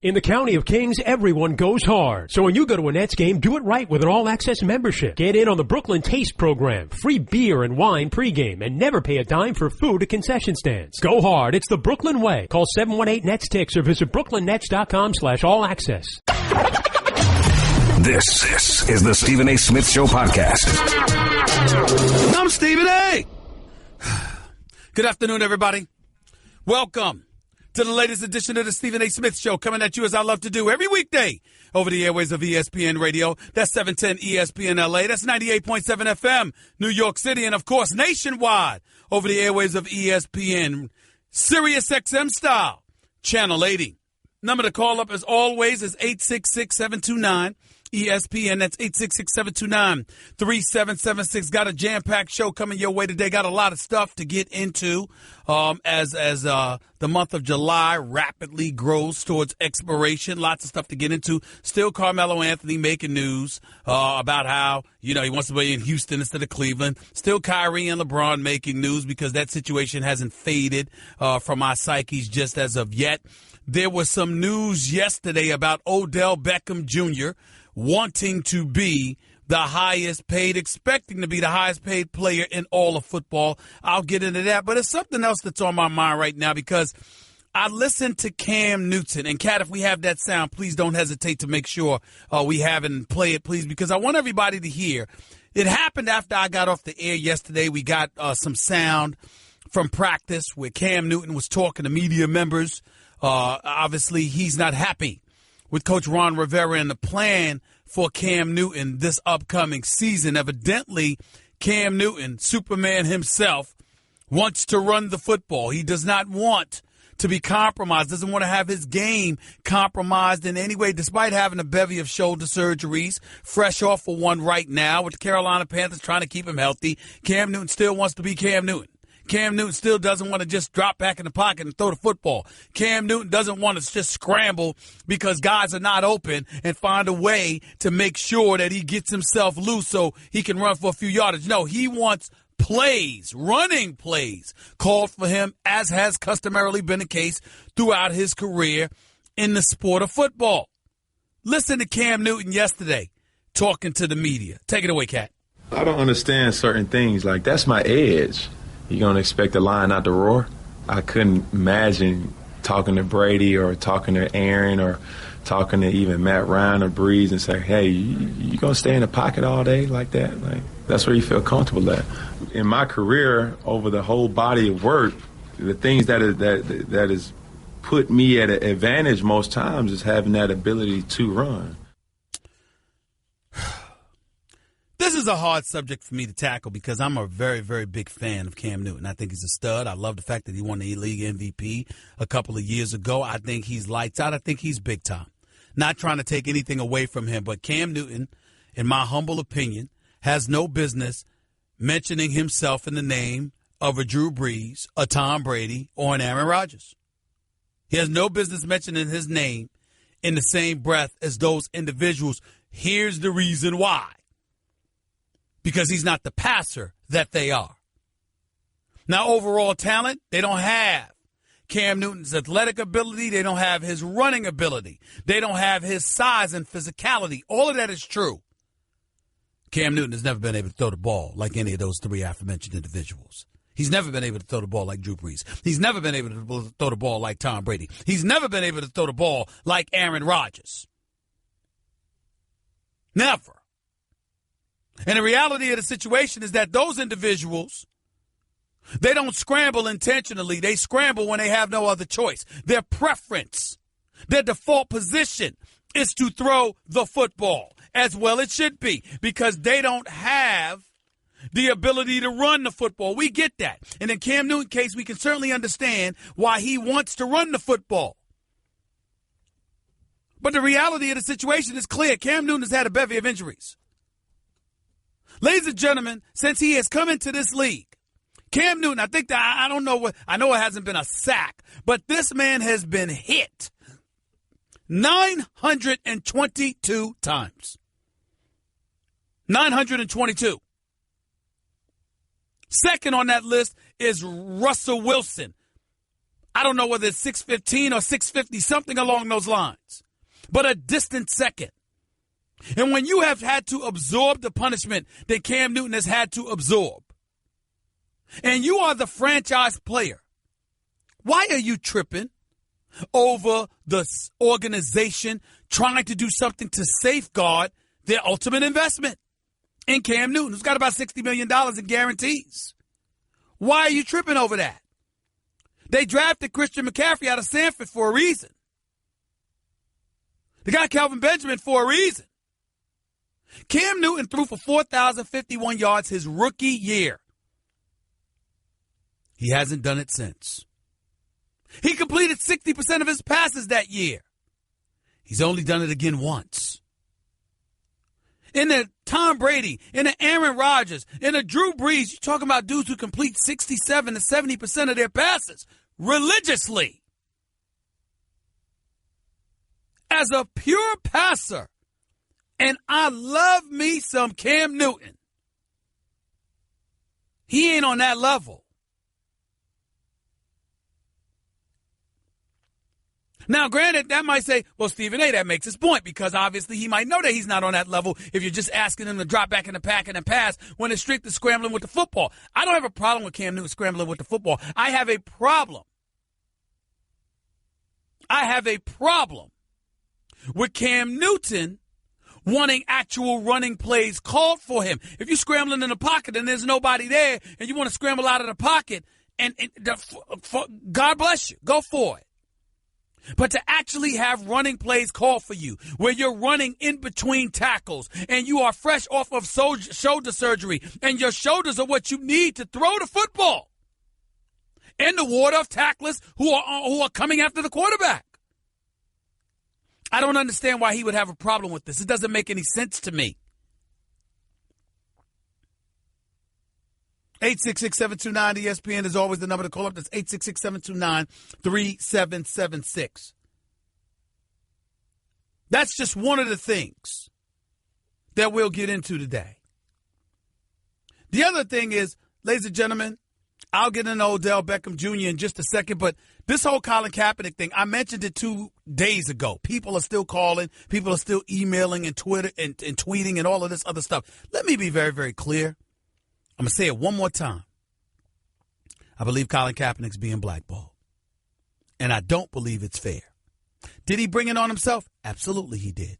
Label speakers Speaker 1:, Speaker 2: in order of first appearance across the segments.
Speaker 1: In the County of Kings, everyone goes hard. So when you go to a Nets game, do it right with an all-access membership. Get in on the Brooklyn Taste Program, free beer and wine pregame, and never pay a dime for food at concession stands. Go hard. It's the Brooklyn way. Call 718-NETS-TICKS or visit brooklynnets.com/all-access.
Speaker 2: This is the Stephen A. Smith Show podcast.
Speaker 3: I'm Stephen A. Good afternoon, everybody. Welcome to the latest edition of the Stephen A. Smith Show, coming at you as I love to do every weekday over the airways of ESPN Radio. That's 710 ESPN LA. That's 98.7 FM, New York City. And, of course, nationwide over the airways of ESPN, Sirius XM style, Channel 80. Number to call up, as always, is 866-729 ESPN. That's 866-729-3776. Got a jam-packed show coming your way today. Got a lot of stuff to get into as the month of July rapidly grows towards expiration. Lots of stuff to get into. Still Carmelo Anthony making news about how, he wants to be in Houston instead of Cleveland. Still Kyrie and LeBron making news because that situation hasn't faded from our psyches just as of yet. There was some news yesterday about Odell Beckham Jr. wanting to be the highest paid, expecting to be the highest paid player in all of football. I'll get into that, but it's something else that's on my mind right now because I listened to Cam Newton. And, Kat, if we have that sound, please don't hesitate to make sure we have it and play it, please, because I want everybody to hear. It happened after I got off the air yesterday. We got some sound from practice where Cam Newton was talking to media members. Obviously, he's not happy with Coach Ron Rivera and the plan for Cam Newton this upcoming season. Evidently, Cam Newton, Superman himself, wants to run the football. He does not want to be compromised, doesn't want to have his game compromised in any way, despite having a bevy of shoulder surgeries, fresh off of one right now with the Carolina Panthers trying to keep him healthy. Cam Newton still wants to be Cam Newton. Cam Newton still doesn't want to just drop back in the pocket and throw the football. Cam Newton doesn't want to just scramble because guys are not open and find a way to make sure that he gets himself loose so he can run for a few yardage. No, he wants plays, running plays, called for him, as has customarily been the case throughout his career in the sport of football. Listen to Cam Newton yesterday talking to the media. Take it away, Kat.
Speaker 4: I don't understand certain things. Like, that's my edge. You going to expect the lion not to roar? I couldn't imagine talking to Brady or talking to Aaron or talking to even Matt Ryan or Breeze and say, hey, you going to stay in the pocket all day like that? Like, that's where you feel comfortable at. In my career, over the whole body of work, the things that has put me at an advantage most times is having that ability to run.
Speaker 3: This is a hard subject for me to tackle because I'm a very, very big fan of Cam Newton. I think he's a stud. I love the fact that he won the league MVP a couple of years ago. I think he's lights out. I think he's big time. Not trying to take anything away from him, but Cam Newton, in my humble opinion, has no business mentioning himself in the name of a Drew Brees, a Tom Brady, or an Aaron Rodgers. He has no business mentioning his name in the same breath as those individuals. Here's the reason why. Because he's not the passer that they are. Now, overall talent, they don't have Cam Newton's athletic ability. They don't have his running ability. They don't have his size and physicality. All of that is true. Cam Newton has never been able to throw the ball like any of those three aforementioned individuals. He's never been able to throw the ball like Drew Brees. He's never been able to throw the ball like Tom Brady. He's never been able to throw the ball like Aaron Rodgers. Never. And the reality of the situation is that those individuals, they don't scramble intentionally. They scramble when they have no other choice. Their preference, their default position is to throw the football, as well it should be, because they don't have the ability to run the football. We get that. And in Cam Newton's case, we can certainly understand why he wants to run the football. But the reality of the situation is clear. Cam Newton has had a bevy of injuries. Ladies and gentlemen, since he has come into this league, Cam Newton, I think that I know it hasn't been a sack, but this man has been hit 922 times. 922. Second on that list is Russell Wilson. I don't know whether it's 6:15 or 6:50, something along those lines, but a distant second. And when you have had to absorb the punishment that Cam Newton has had to absorb, and you are the franchise player, why are you tripping over the organization trying to do something to safeguard their ultimate investment in Cam Newton, who's got about $60 million in guarantees? Why are you tripping over that? They drafted Christian McCaffrey out of Stanford for a reason. They got Kelvin Benjamin for a reason. Cam Newton threw for 4,051 yards his rookie year. He hasn't done it since. He completed 60% of his passes that year. He's only done it again once. In the Tom Brady, in the Aaron Rodgers, in the Drew Brees, you're talking about dudes who complete 67 to 70% of their passes religiously. As a pure passer, and I love me some Cam Newton, he ain't on that level. Now, granted, that might say, well, Stephen A., that makes his point, because obviously he might know that he's not on that level if you're just asking him to drop back in the pack and pass when it's strictly scrambling with the football. I don't have a problem with Cam Newton scrambling with the football. I have a problem with Cam Newton wanting actual running plays called for him. If you're scrambling in the pocket and there's nobody there and you want to scramble out of the pocket, God bless you, go for it. But to actually have running plays called for you, where you're running in between tackles and you are fresh off of shoulder surgery and your shoulders are what you need to throw the football in the water of tacklers who are coming after the quarterback. I don't understand why he would have a problem with this. It doesn't make any sense to me. 866-729-ESPN is always the number to call up. That's 866-729-3776. That's just one of the things that we'll get into today. The other thing is, ladies and gentlemen, I'll get into Odell Beckham Jr. in just a second, but this whole Colin Kaepernick thing, I mentioned it 2 days ago. People are still calling. People are still emailing and Twitter and tweeting and all of this other stuff. Let me be very, very clear. I'm going to say it one more time. I believe Colin Kaepernick's being blackballed. And I don't believe it's fair. Did he bring it on himself? Absolutely he did.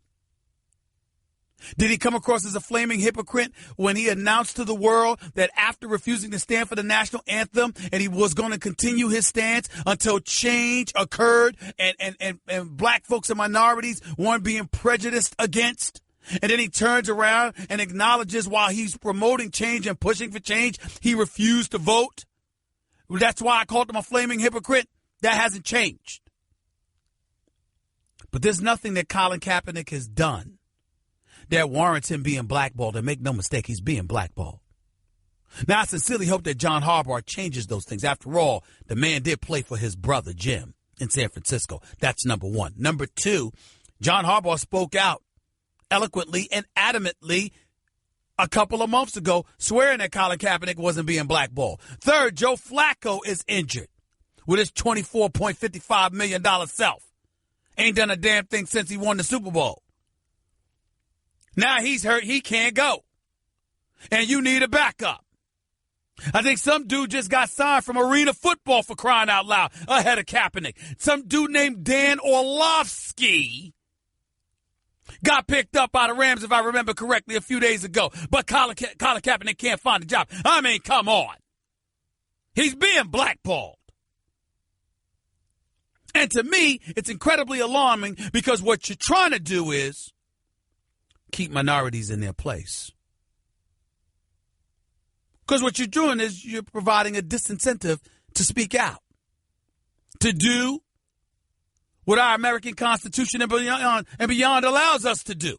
Speaker 3: Did he come across as a flaming hypocrite when he announced to the world that after refusing to stand for the national anthem and he was going to continue his stance until change occurred and black folks and minorities weren't being prejudiced against? And then he turns around and acknowledges while he's promoting change and pushing for change, he refused to vote. That's why I called him a flaming hypocrite. That hasn't changed. But there's nothing that Colin Kaepernick has done that warrants him being blackballed. And make no mistake, he's being blackballed. Now, I sincerely hope that John Harbaugh changes those things. After all, the man did play for his brother, Jim, in San Francisco. That's number one. Number two, John Harbaugh spoke out eloquently and adamantly a couple of months ago, swearing that Colin Kaepernick wasn't being blackballed. Third, Joe Flacco is injured with his $24.55 million self. Ain't done a damn thing since he won the Super Bowl. Now he's hurt. He can't go. And you need a backup. I think some dude just got signed from Arena Football, for crying out loud, ahead of Kaepernick. Some dude named Dan Orlovsky got picked up by the Rams, if I remember correctly, a few days ago. But Colin Kaepernick can't find a job. I mean, come on. He's being blackballed. And to me, it's incredibly alarming because what you're trying to do is keep minorities in their place. Because what you're doing is you're providing a disincentive to speak out, to do what our American Constitution and beyond allows us to do.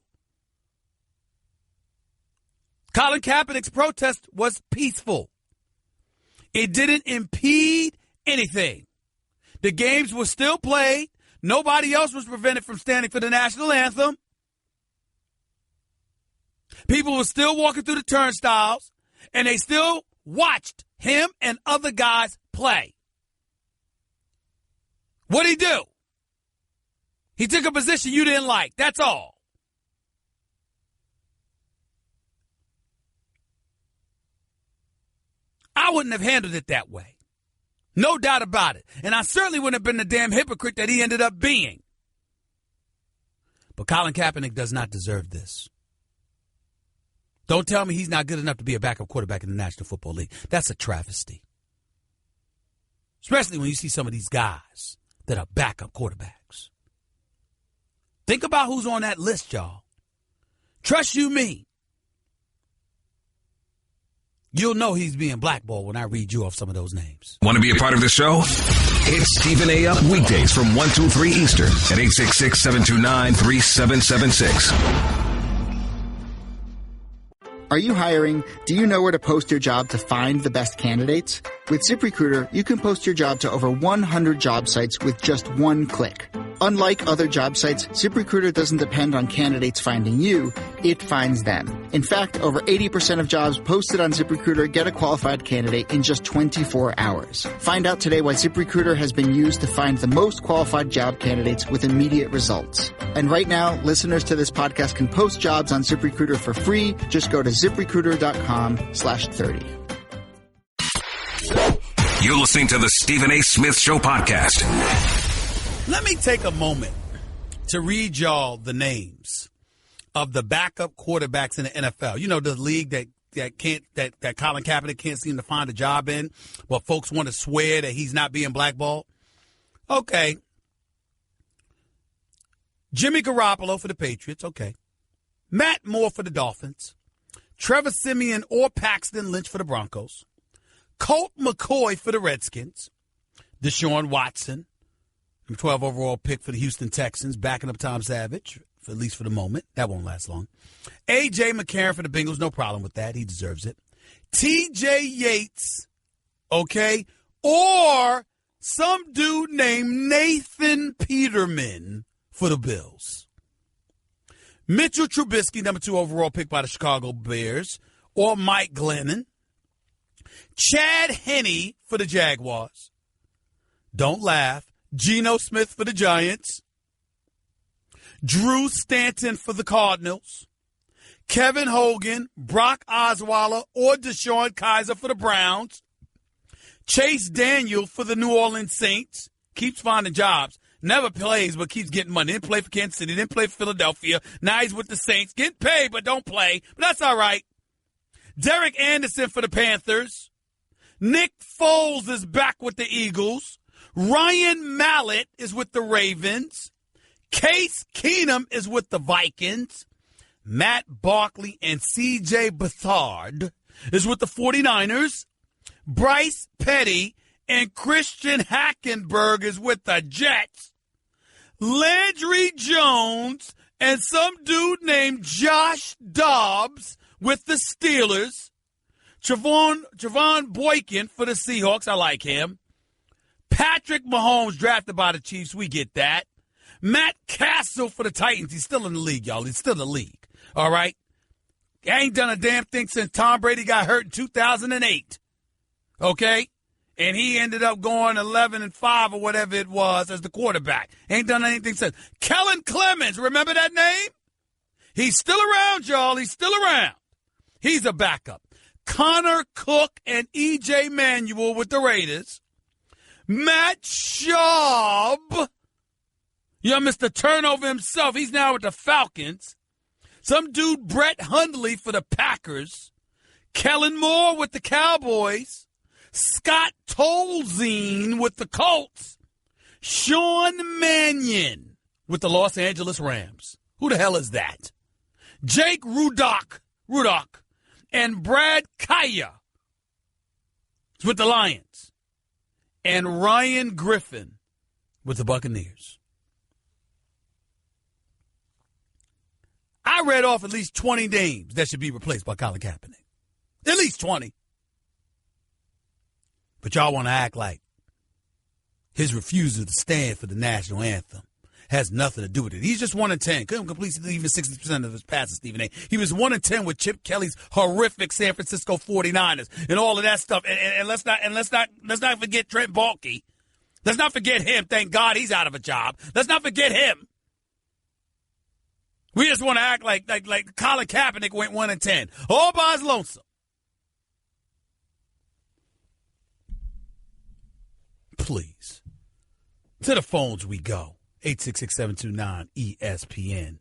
Speaker 3: Colin Kaepernick's protest was peaceful. It didn't impede anything. The games were still played. Nobody else was prevented from standing for the national anthem. People were still walking through the turnstiles, and they still watched him and other guys play. What'd he do? He took a position you didn't like. That's all. I wouldn't have handled it that way. No doubt about it. And I certainly wouldn't have been the damn hypocrite that he ended up being. But Colin Kaepernick does not deserve this. Don't tell me he's not good enough to be a backup quarterback in the National Football League. That's a travesty. Especially when you see some of these guys that are backup quarterbacks. Think about who's on that list, y'all. Trust you me. You'll know he's being blackballed when I read you off some of those names.
Speaker 2: Want to be a part of the show? Hit Stephen A. up weekdays from 1 to 3 Eastern at 866-729-3776.
Speaker 5: Are you hiring? Do you know where to post your job to find the best candidates? With ZipRecruiter, you can post your job to over 100 job sites with just one click. Unlike other job sites, ZipRecruiter doesn't depend on candidates finding you, it finds them. In fact, over 80% of jobs posted on ZipRecruiter get a qualified candidate in just 24 hours. Find out today why ZipRecruiter has been used to find the most qualified job candidates with immediate results. And right now, listeners to this podcast can post jobs on ZipRecruiter for free. Just go to ZipRecruiter.com/30.
Speaker 2: You're listening to the Stephen A. Smith Show podcast.
Speaker 3: Let me take a moment to read y'all the names of the backup quarterbacks in the NFL. You know, the league that Colin Kaepernick can't seem to find a job in, but folks want to swear that he's not being blackballed. Okay. Jimmy Garoppolo for the Patriots. Okay. Matt Moore for the Dolphins. Trevor Siemian or Paxton Lynch for the Broncos. Colt McCoy for the Redskins. Deshaun Watson, 12 overall pick for the Houston Texans, backing up Tom Savage, at least for the moment. That won't last long. A.J. McCarron for the Bengals, no problem with that. He deserves it. T.J. Yates, okay, or some dude named Nathan Peterman for the Bills. Mitchell Trubisky, number 2 overall pick by the Chicago Bears, or Mike Glennon. Chad Henne for the Jaguars. Don't laugh. Geno Smith for the Giants. Drew Stanton for the Cardinals. Kevin Hogan, Brock Osweiler, or Deshaun Kaiser for the Browns. Chase Daniel for the New Orleans Saints. Keeps finding jobs. Never plays, but keeps getting money. Didn't play for Kansas City. Didn't play for Philadelphia. Now he's with the Saints. Getting paid, but don't play. But that's all right. Derek Anderson for the Panthers. Nick Foles is back with the Eagles. Ryan Mallett is with the Ravens. Case Keenum is with the Vikings. Matt Barkley and C.J. Beathard is with the 49ers. Bryce Petty and Christian Hackenberg is with the Jets. Landry Jones and some dude named Josh Dobbs with the Steelers. Trevon Boykin for the Seahawks. I like him. Patrick Mahomes drafted by the Chiefs. We get that. Matt Castle for the Titans. He's still in the league, y'all. He's still in the league. All right? He ain't done a damn thing since Tom Brady got hurt in 2008. Okay? And he ended up going 11-5 or whatever it was as the quarterback. Ain't done anything since. Kellen Clemens. Remember that name? He's still around, y'all. He's still around. He's a backup. Connor Cook and E.J. Manuel with the Raiders. Matt Schaub. Yeah, Mr. Turnover himself. He's now with the Falcons. Some dude, Brett Hundley for the Packers. Kellen Moore with the Cowboys. Scott Tolzien with the Colts. Sean Mannion with the Los Angeles Rams. Who the hell is that? Jake Rudock. And Brad Kaya with the Lions. And Ryan Griffin with the Buccaneers. I read off at least 20 names that should be replaced by Colin Kaepernick. At least 20. But y'all want to act like his refusal to stand for the national anthem has nothing to do with it. He's just 1-10. Couldn't complete even 60% of his passes, Stephen A. He was 1-10 with Chip Kelly's horrific San Francisco 49ers and all of that stuff. And let's not forget Trent Baalke Let's not forget him. Thank God he's out of a job. Let's not forget him. We just want to act like Colin Kaepernick went 1-10, all by his lonesome. Please. To the phones we go. 866-729-ESPN.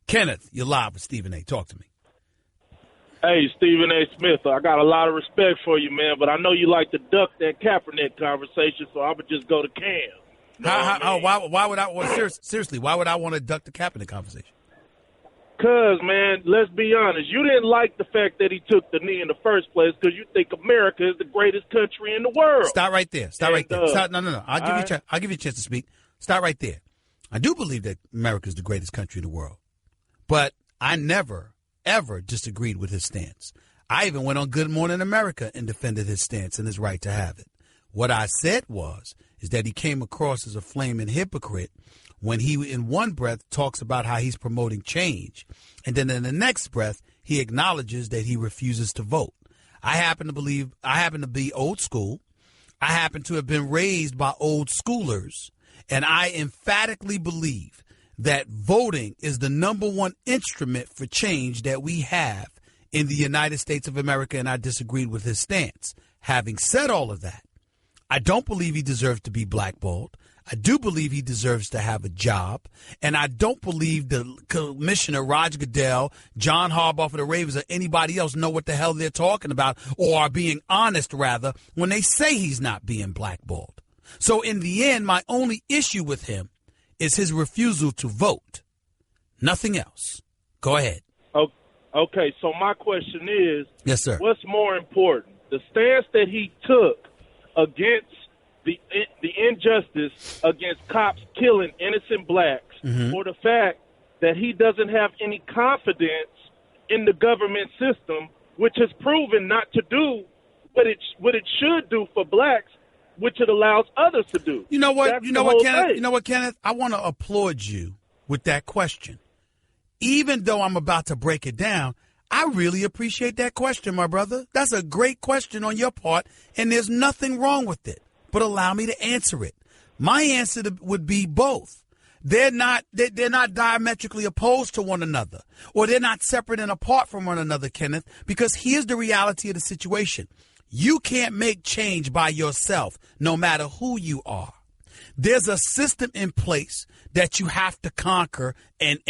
Speaker 3: Kenneth, you're live with Stephen A. Talk to me.
Speaker 6: Hey, Stephen A. Smith, I got a lot of respect for you, man, but I know you like to duck that Kaepernick conversation, so I would just go to Cam.
Speaker 3: Why would I? Seriously, why would I want to duck the Kaepernick conversation?
Speaker 6: Because, man, let's be honest. You didn't like the fact that he took the knee in the first place because you think America is the greatest country in the world.
Speaker 3: Stop right there. No. I'll give you a chance to speak. Stop right there. I do believe that America is the greatest country in the world, but I never, ever disagreed with his stance. I even went on Good Morning America and defended his stance and his right to have it. What I said is that he came across as a flaming hypocrite when he, in one breath, talks about how he's promoting change, and then in the next breath, he acknowledges that he refuses to vote. I happen to be old school. I happen to have been raised by old schoolers, and I emphatically believe that voting is the number one instrument for change that we have in the United States of America, and I disagreed with his stance. Having said all of that, I don't believe he deserves to be blackballed. I do believe he deserves to have a job. And I don't believe the commissioner, Roger Goodell, John Harbaugh for the Ravens, or anybody else know what the hell they're talking about, or are being honest, rather, when they say he's not being blackballed. So in the end, my only issue with him is his refusal to vote. Nothing else. Go ahead.
Speaker 6: Okay, so my question is,
Speaker 3: yes, sir.
Speaker 6: What's more important, the stance that he took against the injustice against cops killing innocent blacks, or the fact that he doesn't have any confidence in the government system, which has proven not to do what it should do for blacks, which it allows others to do?
Speaker 3: You know what, Kenneth?
Speaker 6: You know
Speaker 3: what, Kenneth? I want to applaud you with that question. Even though I'm about to break it down, I really appreciate that question, my brother. That's a great question on your part, and there's nothing wrong with it. But allow me to answer it. My answer would be both. They're not diametrically opposed to one another, or they're not separate and apart from one another, Kenneth, because here's the reality of the situation. You can't make change by yourself, no matter who you are. There's a system in place that you have to conquer and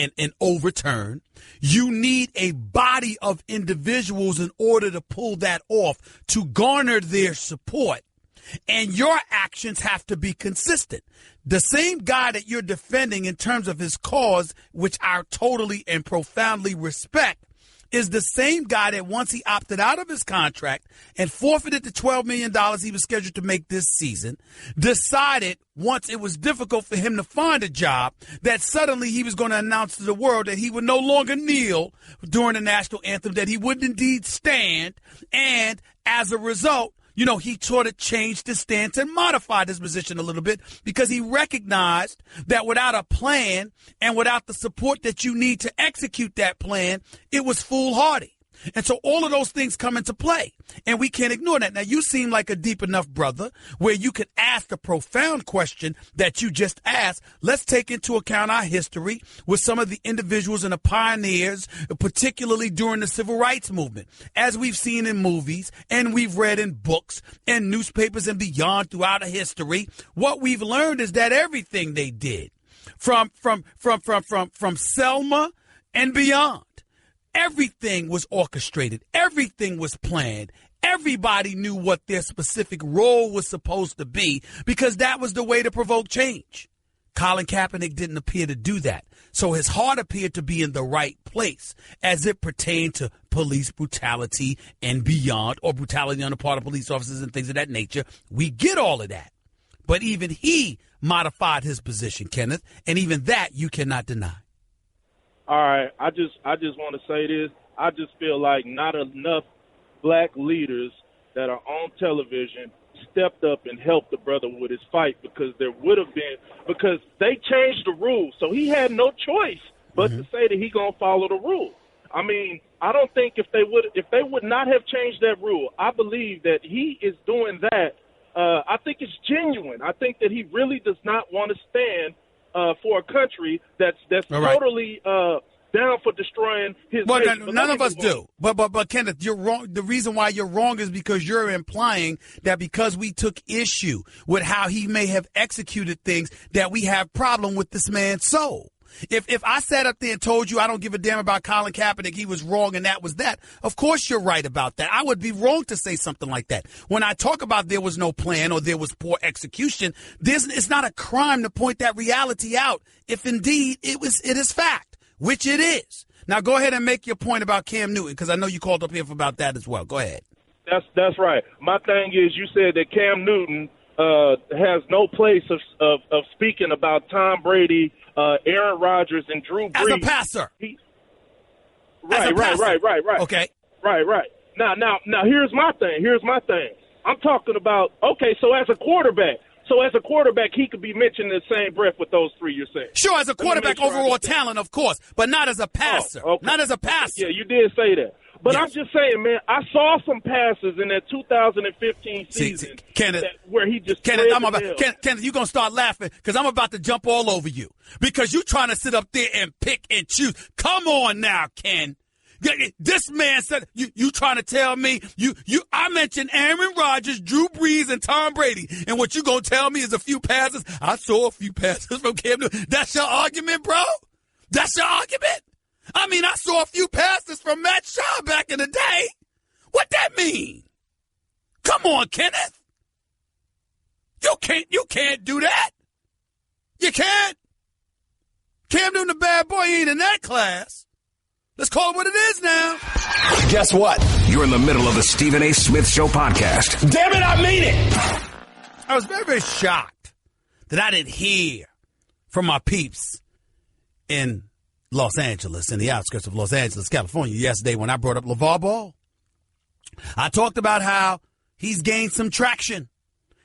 Speaker 3: overturn. You need a body of individuals in order to pull that off, to garner their support. And your actions have to be consistent. The same guy that you're defending in terms of his cause, which I totally and profoundly respect, is the same guy that once he opted out of his contract and forfeited the $12 million he was scheduled to make this season, decided once it was difficult for him to find a job that suddenly he was going to announce to the world that he would no longer kneel during the national anthem, that he would indeed stand, and as a result, he sort of changed his stance and modified his position a little bit because he recognized that without a plan and without the support that you need to execute that plan, it was foolhardy. And so all of those things come into play, and we can't ignore that. Now, you seem like a deep enough brother where you could ask the profound question that you just asked. Let's take into account our history with some of the individuals and the pioneers, particularly during the civil rights movement, as we've seen in movies and we've read in books and newspapers and beyond throughout our history. What we've learned is that everything they did from Selma and beyond, everything was orchestrated. Everything was planned. Everybody knew what their specific role was supposed to be because that was the way to provoke change. Colin Kaepernick didn't appear to do that. So his heart appeared to be in the right place as it pertained to police brutality and beyond, or brutality on the part of police officers and things of that nature. We get all of that. But even he modified his position, Kenneth, and even that you cannot deny.
Speaker 6: All right, I just want to say this. I just feel like not enough black leaders that are on television stepped up and helped the brother with his fight, because they changed the rules. So he had no choice but to say that he going to follow the rules. I mean, I don't think if they would not have changed that rule, I believe that he is doing that. I think it's genuine. I think that he really does not want to stand for a country that's totally down for destroying his.
Speaker 3: Well, none of us do. But Kenneth, you're wrong. The reason why you're wrong is because you're implying that because we took issue with how he may have executed things, that we have problem with this man's soul. If I sat up there and told you I don't give a damn about Colin Kaepernick, he was wrong and that was that, of course you're right about that. I would be wrong to say something like that. When I talk about there was no plan or there was poor execution, it's not a crime to point that reality out if indeed it is fact, which it is. Now go ahead and make your point about Cam Newton, because I know you called up here for about that as well. Go ahead.
Speaker 6: That's right. My thing is, you said that Cam Newton has no place of speaking about Tom Brady, Aaron Rodgers, and Drew Brees.
Speaker 3: As a passer.
Speaker 6: Right.
Speaker 3: Okay.
Speaker 6: Right. Now, here's my thing. I'm talking about, okay, so as a quarterback, he could be mentioned in the same breath with those three you're saying.
Speaker 3: Sure, as a quarterback, overall talent, of course, but not as a passer.
Speaker 6: Oh, okay.
Speaker 3: Not as a passer.
Speaker 6: Yeah, you did say that. But
Speaker 3: yes.
Speaker 6: I'm just saying, man, I saw some passes in that 2015 season
Speaker 3: Kenneth,
Speaker 6: where he just
Speaker 3: Kenneth, you're going to start laughing because I'm about to jump all over you because you're trying to sit up there and pick and choose. Come on now, Ken. This man said, you trying to tell me, I mentioned Aaron Rodgers, Drew Brees, and Tom Brady, and what you going to tell me is a few passes? I saw a few passes from Cam Newton. That's your argument, bro? That's your argument? I mean, I saw a few passes from Matt Shaw back in the day. What that mean? Come on, Kenneth. You can't do that. You can't. Cam Newton, the bad boy, he ain't in that class. Let's call it what it is now.
Speaker 2: Guess what? You're in the middle of the Stephen A. Smith Show podcast.
Speaker 3: Damn it, I mean it. I was very, very shocked that I didn't hear from my peeps in Los Angeles, in the outskirts of Los Angeles, California, yesterday when I brought up LeVar Ball. I talked about how he's gained some traction.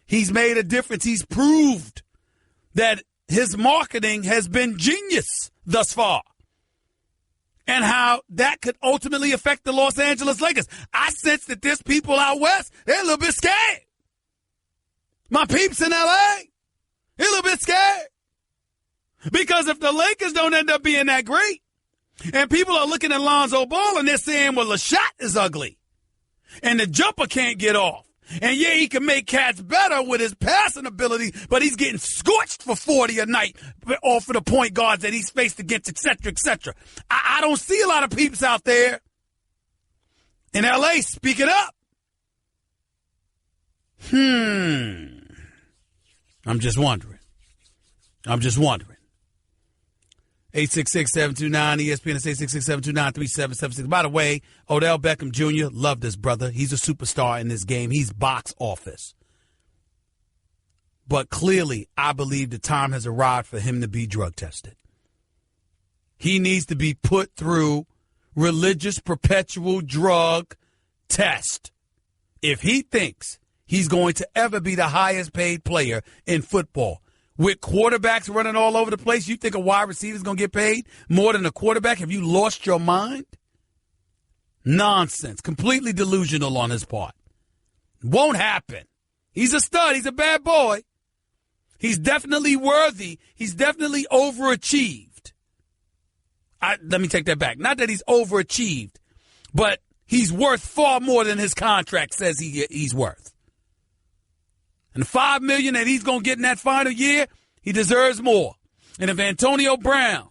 Speaker 3: He's made a difference. He's proved that his marketing has been genius thus far, and how that could ultimately affect the Los Angeles Lakers. I sense that there's people out west, they're a little bit scared. My peeps in L.A., they're a little bit scared. Because if the Lakers don't end up being that great, and people are looking at Lonzo Ball and they're saying, well, the shot is ugly, and the jumper can't get off, and yeah, he can make cats better with his passing ability, but he's getting scorched for 40 a night off of the point guards that he's faced against, et cetera, et cetera. I don't see a lot of peeps out there in L.A. speaking up. I'm just wondering. 866-729 ESPN. It's 866-729-3776. By the way, Odell Beckham Jr., love this brother. He's a superstar in this game. He's box office. But clearly, I believe the time has arrived for him to be drug tested. He needs to be put through religious perpetual drug test. If he thinks he's going to ever be the highest paid player in football, with quarterbacks running all over the place, you think a wide receiver is going to get paid more than a quarterback? Have you lost your mind? Nonsense. Completely delusional on his part. Won't happen. He's a stud. He's a bad boy. He's definitely worthy. He's definitely overachieved. Let me take that back. Not that he's overachieved, but he's worth far more than his contract says he's worth. And the $5 million that he's going to get in that final year, he deserves more. And if Antonio Brown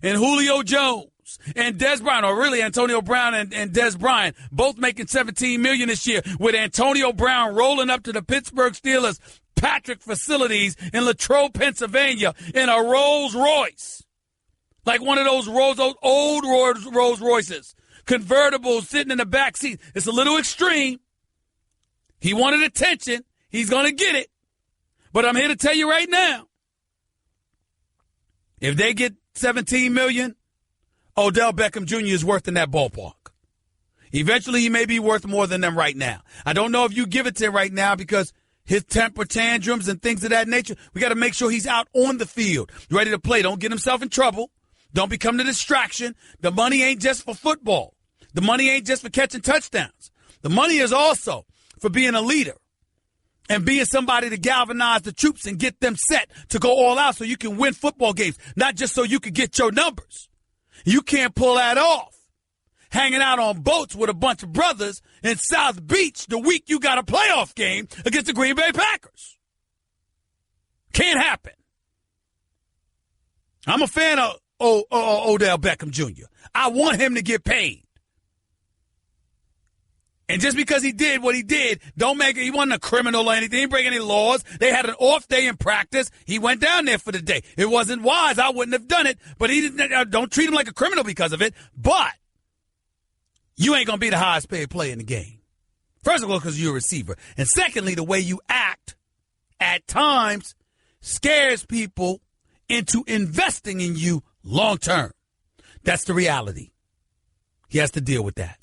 Speaker 3: and Julio Jones and Des Bryant, or really Antonio Brown and Des Bryant, both making $17 million this year, with Antonio Brown rolling up to the Pittsburgh Steelers Patrick facilities in Latrobe, Pennsylvania, in a Rolls Royce, like one of those old Rolls Royces, convertibles sitting in the back seat. It's a little extreme. He wanted attention. He's going to get it. But I'm here to tell you right now, if they get $17 million, Odell Beckham Jr. is worth in that ballpark. Eventually, he may be worth more than them right now. I don't know if you give it to him right now because his temper tantrums and things of that nature, we got to make sure he's out on the field, ready to play. Don't get himself in trouble. Don't become the distraction. The money ain't just for football. The money ain't just for catching touchdowns. The money is also for being a leader and being somebody to galvanize the troops and get them set to go all out so you can win football games, not just so you can get your numbers. You can't pull that off hanging out on boats with a bunch of brothers in South Beach the week you got a playoff game against the Green Bay Packers. Can't happen. I'm a fan of Odell Beckham Jr. I want him to get paid. And just because he did what he did, don't make it, he wasn't a criminal or anything. He didn't break any laws. They had an off day in practice. He went down there for the day. It wasn't wise. I wouldn't have done it. But he didn't. Don't treat him like a criminal because of it. But you ain't going to be the highest paid player in the game. First of all, because you're a receiver. And secondly, the way you act at times scares people into investing in you long term. That's the reality. He has to deal with that.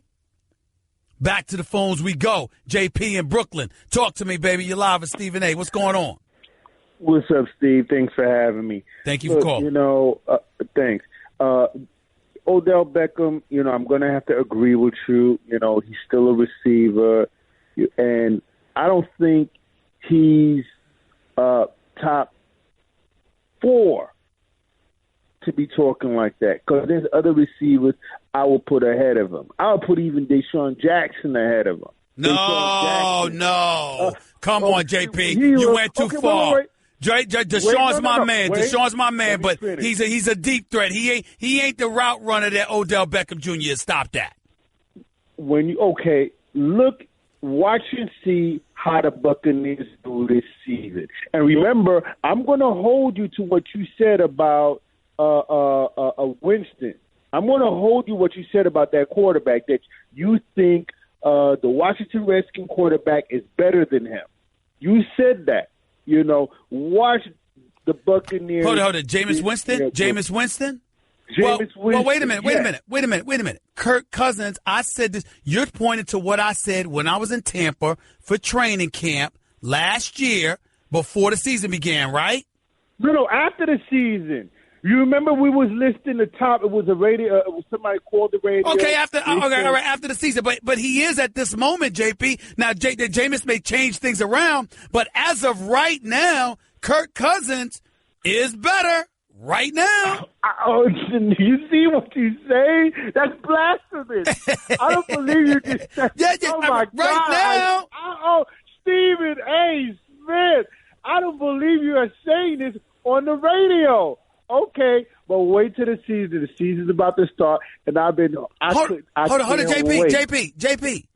Speaker 3: Back to the phones we go. JP in Brooklyn. Talk to me, baby. You're live with Stephen A. What's going on?
Speaker 7: What's up, Steve? Thanks for having me.
Speaker 3: Thank you for calling.
Speaker 7: Thanks. Odell Beckham, I'm going to have to agree with you. He's still a receiver. And I don't think he's top 4 to be talking like that, because there's other receivers I will put ahead of him. I'll put even Deshaun Jackson ahead of him.
Speaker 3: No. Come on, JP. You went too far. Deshaun's my man. Deshaun's my man, but he's a deep threat. He ain't the route runner that Odell Beckham Jr. is. Stop that.
Speaker 7: Watch and see how the Buccaneers do this season. And remember, I'm going to hold you to what you said about Winston. I'm going to hold you what you said about that quarterback, that you think the Washington Redskins quarterback is better than him. You said that. Watch the Buccaneers.
Speaker 3: Hold on. Jameis Winston? Jameis Winston? Well, wait a minute. Kirk Cousins, I said this. You're pointing to what I said when I was in Tampa for training camp last year before the season began, right?
Speaker 7: No, after the season. You remember we was listing the top. It was a radio. It was somebody called the radio.
Speaker 3: Okay, after the season. But he is at this moment, JP. Now, Jameis may change things around, but as of right now, Kirk Cousins is better right now.
Speaker 7: You see what you say? That's blasphemous. I don't believe you just said. Oh my God!
Speaker 3: Right now,
Speaker 7: Stephen A. Smith. I don't believe you are saying this on the radio. Okay, but wait till the season. The season's about to start, and hold on, JP.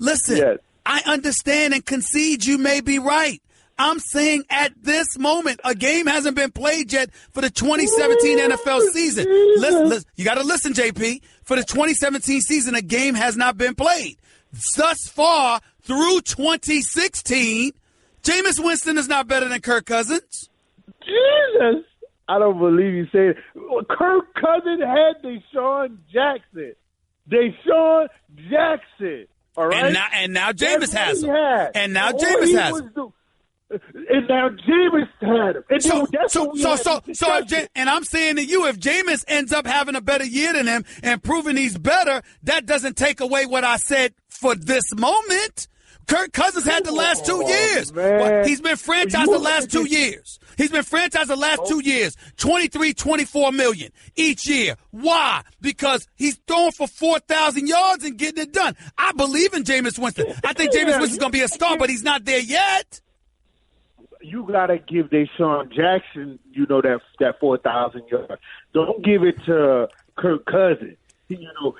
Speaker 3: Listen,
Speaker 7: yes.
Speaker 3: I understand and concede you may be right. I'm saying at this moment, a game hasn't been played yet for the 2017 NFL season. Listen, you got to listen, JP. For the 2017 season, a game has not been played. Thus far, through 2016, Jameis Winston is not better than Kirk Cousins.
Speaker 7: Jesus. I don't believe you say it. Kirk Cousins had Deshaun Jackson. All right?
Speaker 3: And now Jameis has him. And now Jameis had him. And I'm saying to you, if Jameis ends up having a better year than him and proving he's better, that doesn't take away what I said for this moment. Kirk Cousins had the last 2 years.
Speaker 7: Man.
Speaker 3: He's been franchised the last 2 years. 23, 24 million each year. Why? Because he's throwing for 4,000 yards and getting it done. I believe in Jameis Winston. I think Jameis Winston's going to be a star, but he's not there yet.
Speaker 7: You got to give Deshaun Jackson, that 4,000 yards. Don't give it to Kirk Cousins.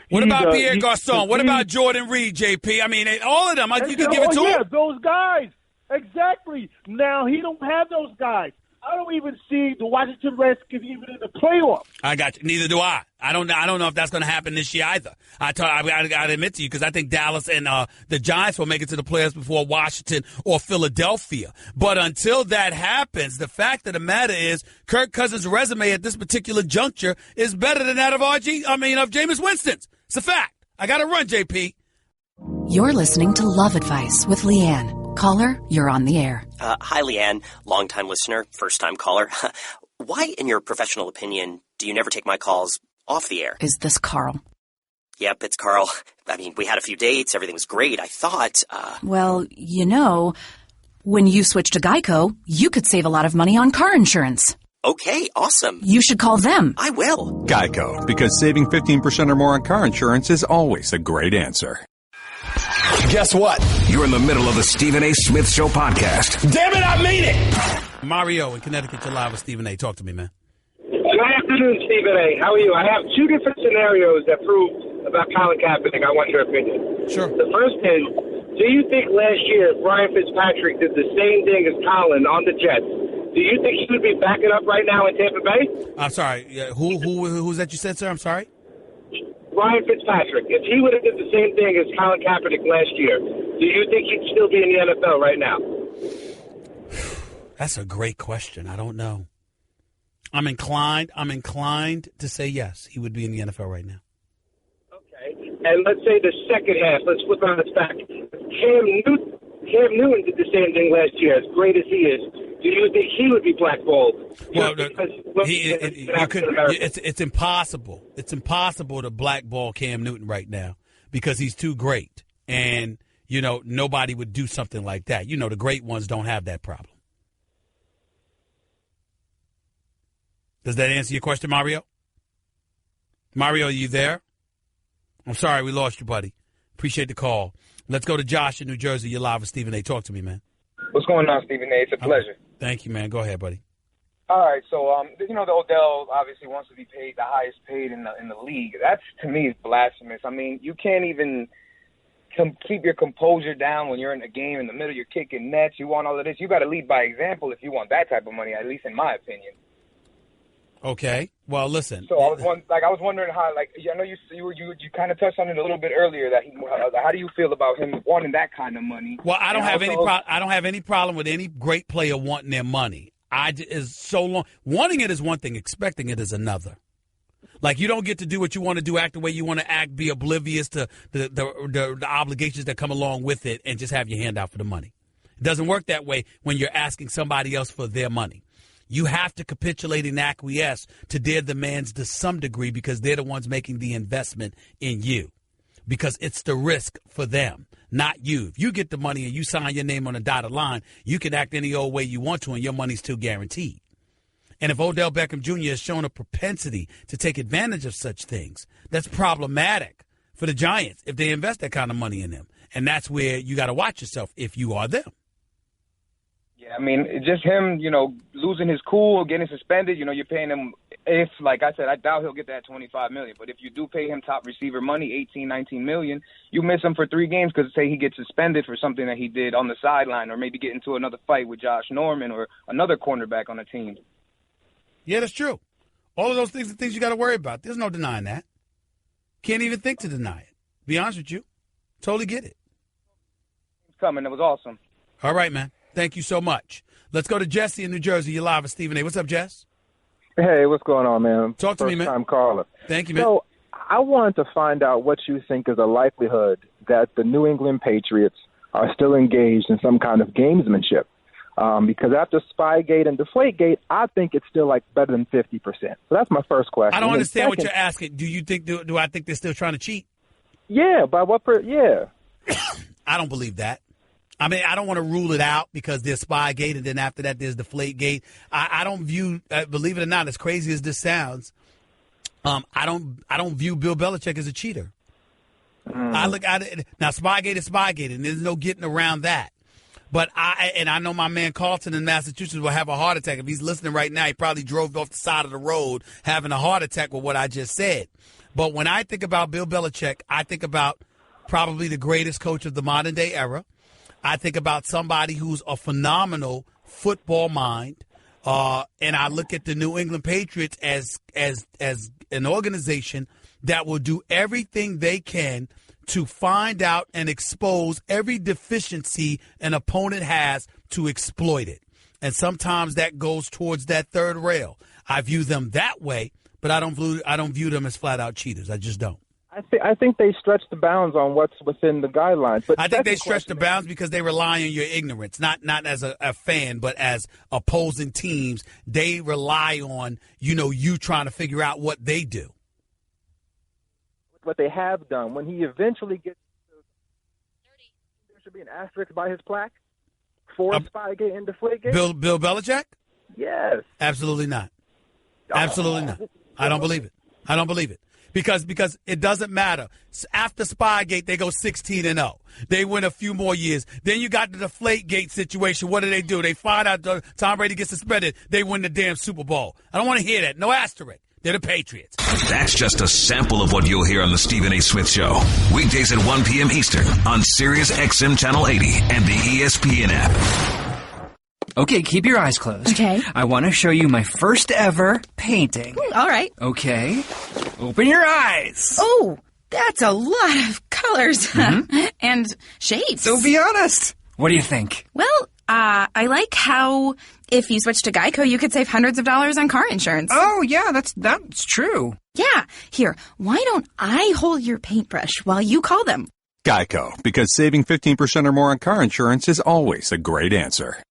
Speaker 3: What about Pierre Garçon? What about Jordan Reed, JP? I mean, all of them. You can give it to him.
Speaker 7: Yeah, those guys. Exactly. Now, he don't have those guys. I don't even see the Washington Redskins even in the playoffs.
Speaker 3: I got you. Neither do I. I don't know if that's going to happen this year either. I got to admit to you, because I think Dallas and the Giants will make it to the playoffs before Washington or Philadelphia. But until that happens, the fact of the matter is Kirk Cousins' resume at this particular juncture is better than that of Jameis Winston's. It's a fact. I got to run, JP.
Speaker 8: You're listening to Love Advice with Leanne. Caller, you're on the air.
Speaker 9: Hi, Leanne. Longtime listener, first-time caller. Why, in your professional opinion, do you never take my calls off the air?
Speaker 8: Is this Carl?
Speaker 9: Yep, it's Carl. I mean, we had a few dates. Everything was great. I thought,
Speaker 8: Well, when you switch to Geico, you could save a lot of money on car insurance.
Speaker 9: Okay, awesome.
Speaker 8: You should call them.
Speaker 9: I will.
Speaker 10: Geico, because saving 15% or more on car insurance is always a great answer.
Speaker 2: Guess what? You're in the middle of the Stephen A. Smith Show podcast.
Speaker 3: Damn it, I mean it! Mario in Connecticut, you're live with Stephen A. Talk to me, man.
Speaker 11: Good afternoon, Stephen A. How are you? I have two different scenarios that prove about Colin Kaepernick. I want your opinion.
Speaker 3: Sure.
Speaker 11: The first is, do you think last year Brian Fitzpatrick did the same thing as Colin on the Jets? Do you think he would be backing up right now in Tampa Bay?
Speaker 3: I'm sorry. Who's that you said, sir? I'm sorry?
Speaker 11: Brian Fitzpatrick. If he would have did the same thing as Colin Kaepernick last year, do you think he'd still be in the NFL right now?
Speaker 3: That's a great question. I don't know. I'm inclined to say yes. He would be in the NFL right now.
Speaker 11: Okay. And let's say the second half. Let's flip on its back. Cam Newton did the same thing last year, as great as he is. Do you think he would be blackballed?
Speaker 3: Well, it's impossible. It's impossible to blackball Cam Newton right now because he's too great. And, nobody would do something like that. The great ones don't have that problem. Does that answer your question, Mario? Mario, are you there? I'm sorry, we lost you, buddy. Appreciate the call. Let's go to Josh in New Jersey. You're live with Stephen A. Talk to me, man.
Speaker 12: What's going on, Stephen A? It's a pleasure.
Speaker 3: Thank you, man. Go ahead, buddy.
Speaker 12: All right, so the Odell obviously wants to be paid the highest paid in the league. That's, to me, is blasphemous. I mean, you can't even keep your composure down when you're in a game in the middle. You're kicking nets. You want all of this. You got to lead by example if you want that type of money, at least in my opinion.
Speaker 3: Okay. Well, listen.
Speaker 12: So I was wondering how, I know you kind of touched on it a little bit earlier that how do you feel about him wanting that kind of money?
Speaker 3: Well, I don't have any problem with any great player wanting their money. Wanting it is one thing, expecting it is another. Like, you don't get to do what you want to do, act the way you want to act, be oblivious to the obligations that come along with it, and just have your hand out for the money. It doesn't work that way when you're asking somebody else for their money. You have to capitulate and acquiesce to their demands to some degree because they're the ones making the investment in you. Because it's the risk for them, not you. If you get the money and you sign your name on a dotted line, you can act any old way you want to and your money's still guaranteed. And if Odell Beckham Jr. has shown a propensity to take advantage of such things, that's problematic for the Giants if they invest that kind of money in them. And that's where you got to watch yourself if you are them.
Speaker 12: Yeah, I mean, just him, losing his cool, getting suspended, you're paying him, if, like I said, I doubt he'll get that $25 million. But if you do pay him top receiver money, $18, $19 million, you miss him for 3 games because, say, he gets suspended for something that he did on the sideline or maybe get into another fight with Josh Norman or another cornerback on the team.
Speaker 3: Yeah, that's true. All of those things are things you got to worry about. There's no denying that. Can't even think to deny it. Be honest with you. Totally get it.
Speaker 12: It's coming. It was awesome.
Speaker 3: All right, man. Thank you so much. Let's go to Jesse in New Jersey. You're live with Stephen A. What's up, Jess?
Speaker 13: Hey, what's going on, man?
Speaker 3: Talk to me, man.
Speaker 13: First-time caller.
Speaker 3: Thank you, man.
Speaker 13: So I wanted to find out what you think is the likelihood that the New England Patriots are still engaged in some kind of gamesmanship. Because after Spygate and Deflategate, I think it's still better than 50%. So that's my first question.
Speaker 3: I don't understand what you're asking. Do you think? Do I think they're still trying to cheat?
Speaker 13: Yeah, by what? Yeah.
Speaker 3: I don't believe that. I mean, I don't want to rule it out because there's Spygate, and then after that there's Deflategate. I don't view, believe it or not, as crazy as this sounds, I don't view Bill Belichick as a cheater. I look at it now. Spygate is Spygate, and there's no getting around that. But I know my man Carlton in Massachusetts will have a heart attack. If he's listening right now, he probably drove off the side of the road having a heart attack with what I just said. But when I think about Bill Belichick, I think about probably the greatest coach of the modern day era. I think about somebody who's a phenomenal football mind. And I look at the New England Patriots as an organization that will do everything they can to find out and expose every deficiency an opponent has to exploit it. And sometimes that goes towards that third rail. I view them that way, but I don't view them as flat-out cheaters. I just don't.
Speaker 13: I think they stretch the bounds on what's within the guidelines. But
Speaker 3: I think they stretch the bounds because they rely on your ignorance, not as a fan, but as opposing teams. They rely on, you trying to figure out what they do.
Speaker 13: What they have done. When he eventually gets to 30, there should be an asterisk by his plaque for Spygate and Deflategate.
Speaker 3: Bill Belichick?
Speaker 13: Yes.
Speaker 3: Absolutely not. Absolutely not. I don't believe it. I don't believe it. Because it doesn't matter. After Spygate, they go 16-0. They win a few more years. Then you got the Deflategate situation. What do? They find out Tom Brady gets suspended. They win the damn Super Bowl. I don't want to hear that. No asterisk. They're the Patriots.
Speaker 2: That's just a sample of what you'll hear on the Stephen A. Smith Show. Weekdays at 1 p.m. Eastern on Sirius XM Channel 80 and the ESPN app.
Speaker 14: Okay, keep your eyes closed.
Speaker 8: Okay.
Speaker 14: I want to show you my first ever painting.
Speaker 8: All right.
Speaker 14: Okay. Open your eyes.
Speaker 8: Oh, that's a lot of colors and shapes.
Speaker 14: So be honest. What do you think?
Speaker 8: Well, I like how if you switch to Geico, you could save hundreds of dollars on car insurance.
Speaker 14: Oh, yeah, that's true.
Speaker 8: Yeah. Here, why don't I hold your paintbrush while you call them?
Speaker 10: Geico, because saving 15% or more on car insurance is always a great answer.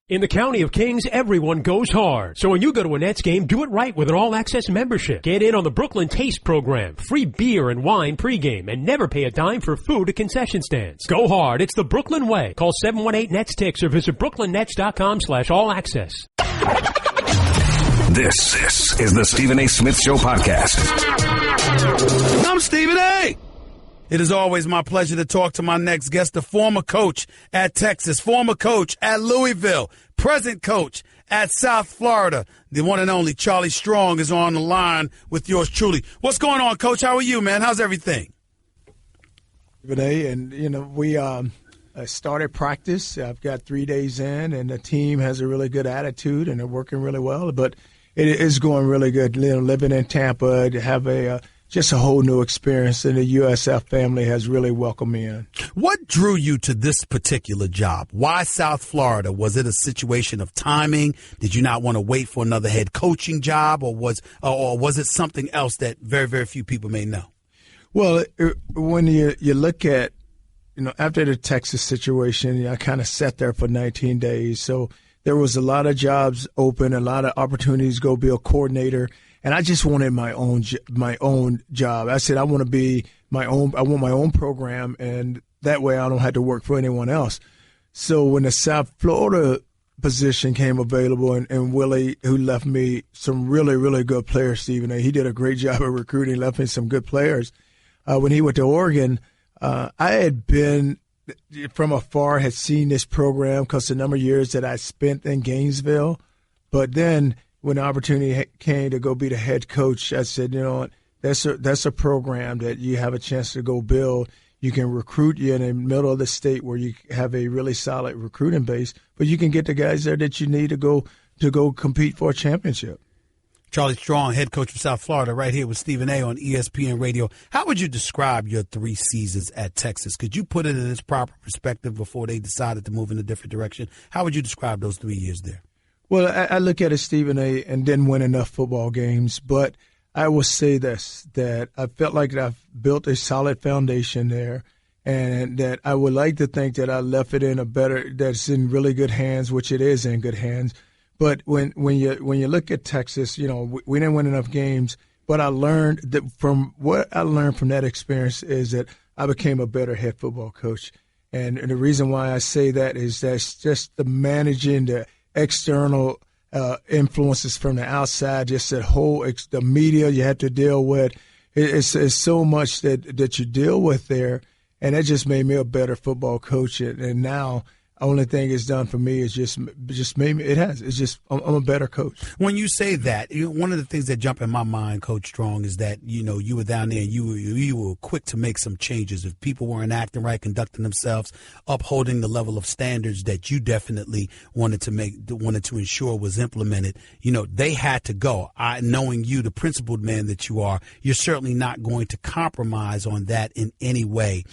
Speaker 1: In the County of Kings, everyone goes hard. So when you go to a Nets game, do it right with an all-access membership. Get in on the Brooklyn Taste program, free beer and wine pregame, and never pay a dime for food at concession stands. Go hard. It's the Brooklyn way. Call 718-NETS-TICKS or visit brooklynnets.com/all-access.
Speaker 2: This is the Stephen A. Smith Show podcast.
Speaker 3: I'm Stephen A. It is always my pleasure to talk to my next guest, the former coach at Texas, former coach at Louisville, present coach at South Florida. The one and only Charlie Strong is on the line with yours truly. What's going on, Coach? How are you, man? How's everything?
Speaker 15: And, we started practice. I've got 3 days in, and the team has a really good attitude, and they're working really well. But it is going really good. Living in Tampa, to have just a whole new experience, and the USF family has really welcomed me in.
Speaker 3: What drew you to this particular job? Why South Florida? Was it a situation of timing? Did you not want to wait for another head coaching job, or was it something else that very, very few people may know?
Speaker 15: Well, when you look at, after the Texas situation, I kind of sat there for 19 days. So there was a lot of jobs open, a lot of opportunities to go be a coordinator. And I just wanted my own job. I said I want to be my own. I want my own program, and that way I don't have to work for anyone else. So when the South Florida position came available, and Willie, who left me some really, really good players, Stephen A., he did a great job of recruiting, left me some good players. When he went to Oregon, I had been from afar, had seen this program because the number of years that I spent in Gainesville, but then when the opportunity came to go be the head coach, I said, what, that's a program that you have a chance to go build. You can recruit you in the middle of the state where you have a really solid recruiting base, but you can get the guys there that you need to go compete for a championship.
Speaker 3: Charlie Strong, head coach of South Florida, right here with Stephen A. on ESPN Radio. How would you describe your 3 seasons at Texas? Could you put it in its proper perspective before they decided to move in a different direction? How would you describe those 3 years there?
Speaker 15: Well, I look at it, Stephen A., and didn't win enough football games, but I will say this, that I felt like I've built a solid foundation there, and that I would like to think that I left it in that's in really good hands, which it is in good hands. But when you look at Texas, we didn't win enough games, but I learned that from that experience is that I became a better head football coach. And the reason why I say that is that's just the managing the external influences from the outside, just the media you have to deal with. It's so much that you deal with there, and that just made me a better football coach. And now the only thing it's done for me is just made me. It has. It's just I'm a better coach.
Speaker 3: When you say that, one of the things that jump in my mind, Coach Strong, is that you were down there and you were quick to make some changes. If people weren't acting right, conducting themselves, upholding the level of standards that you definitely wanted to ensure was implemented, they had to go. Knowing you, the principled man that you are, you're certainly not going to compromise on that in any way.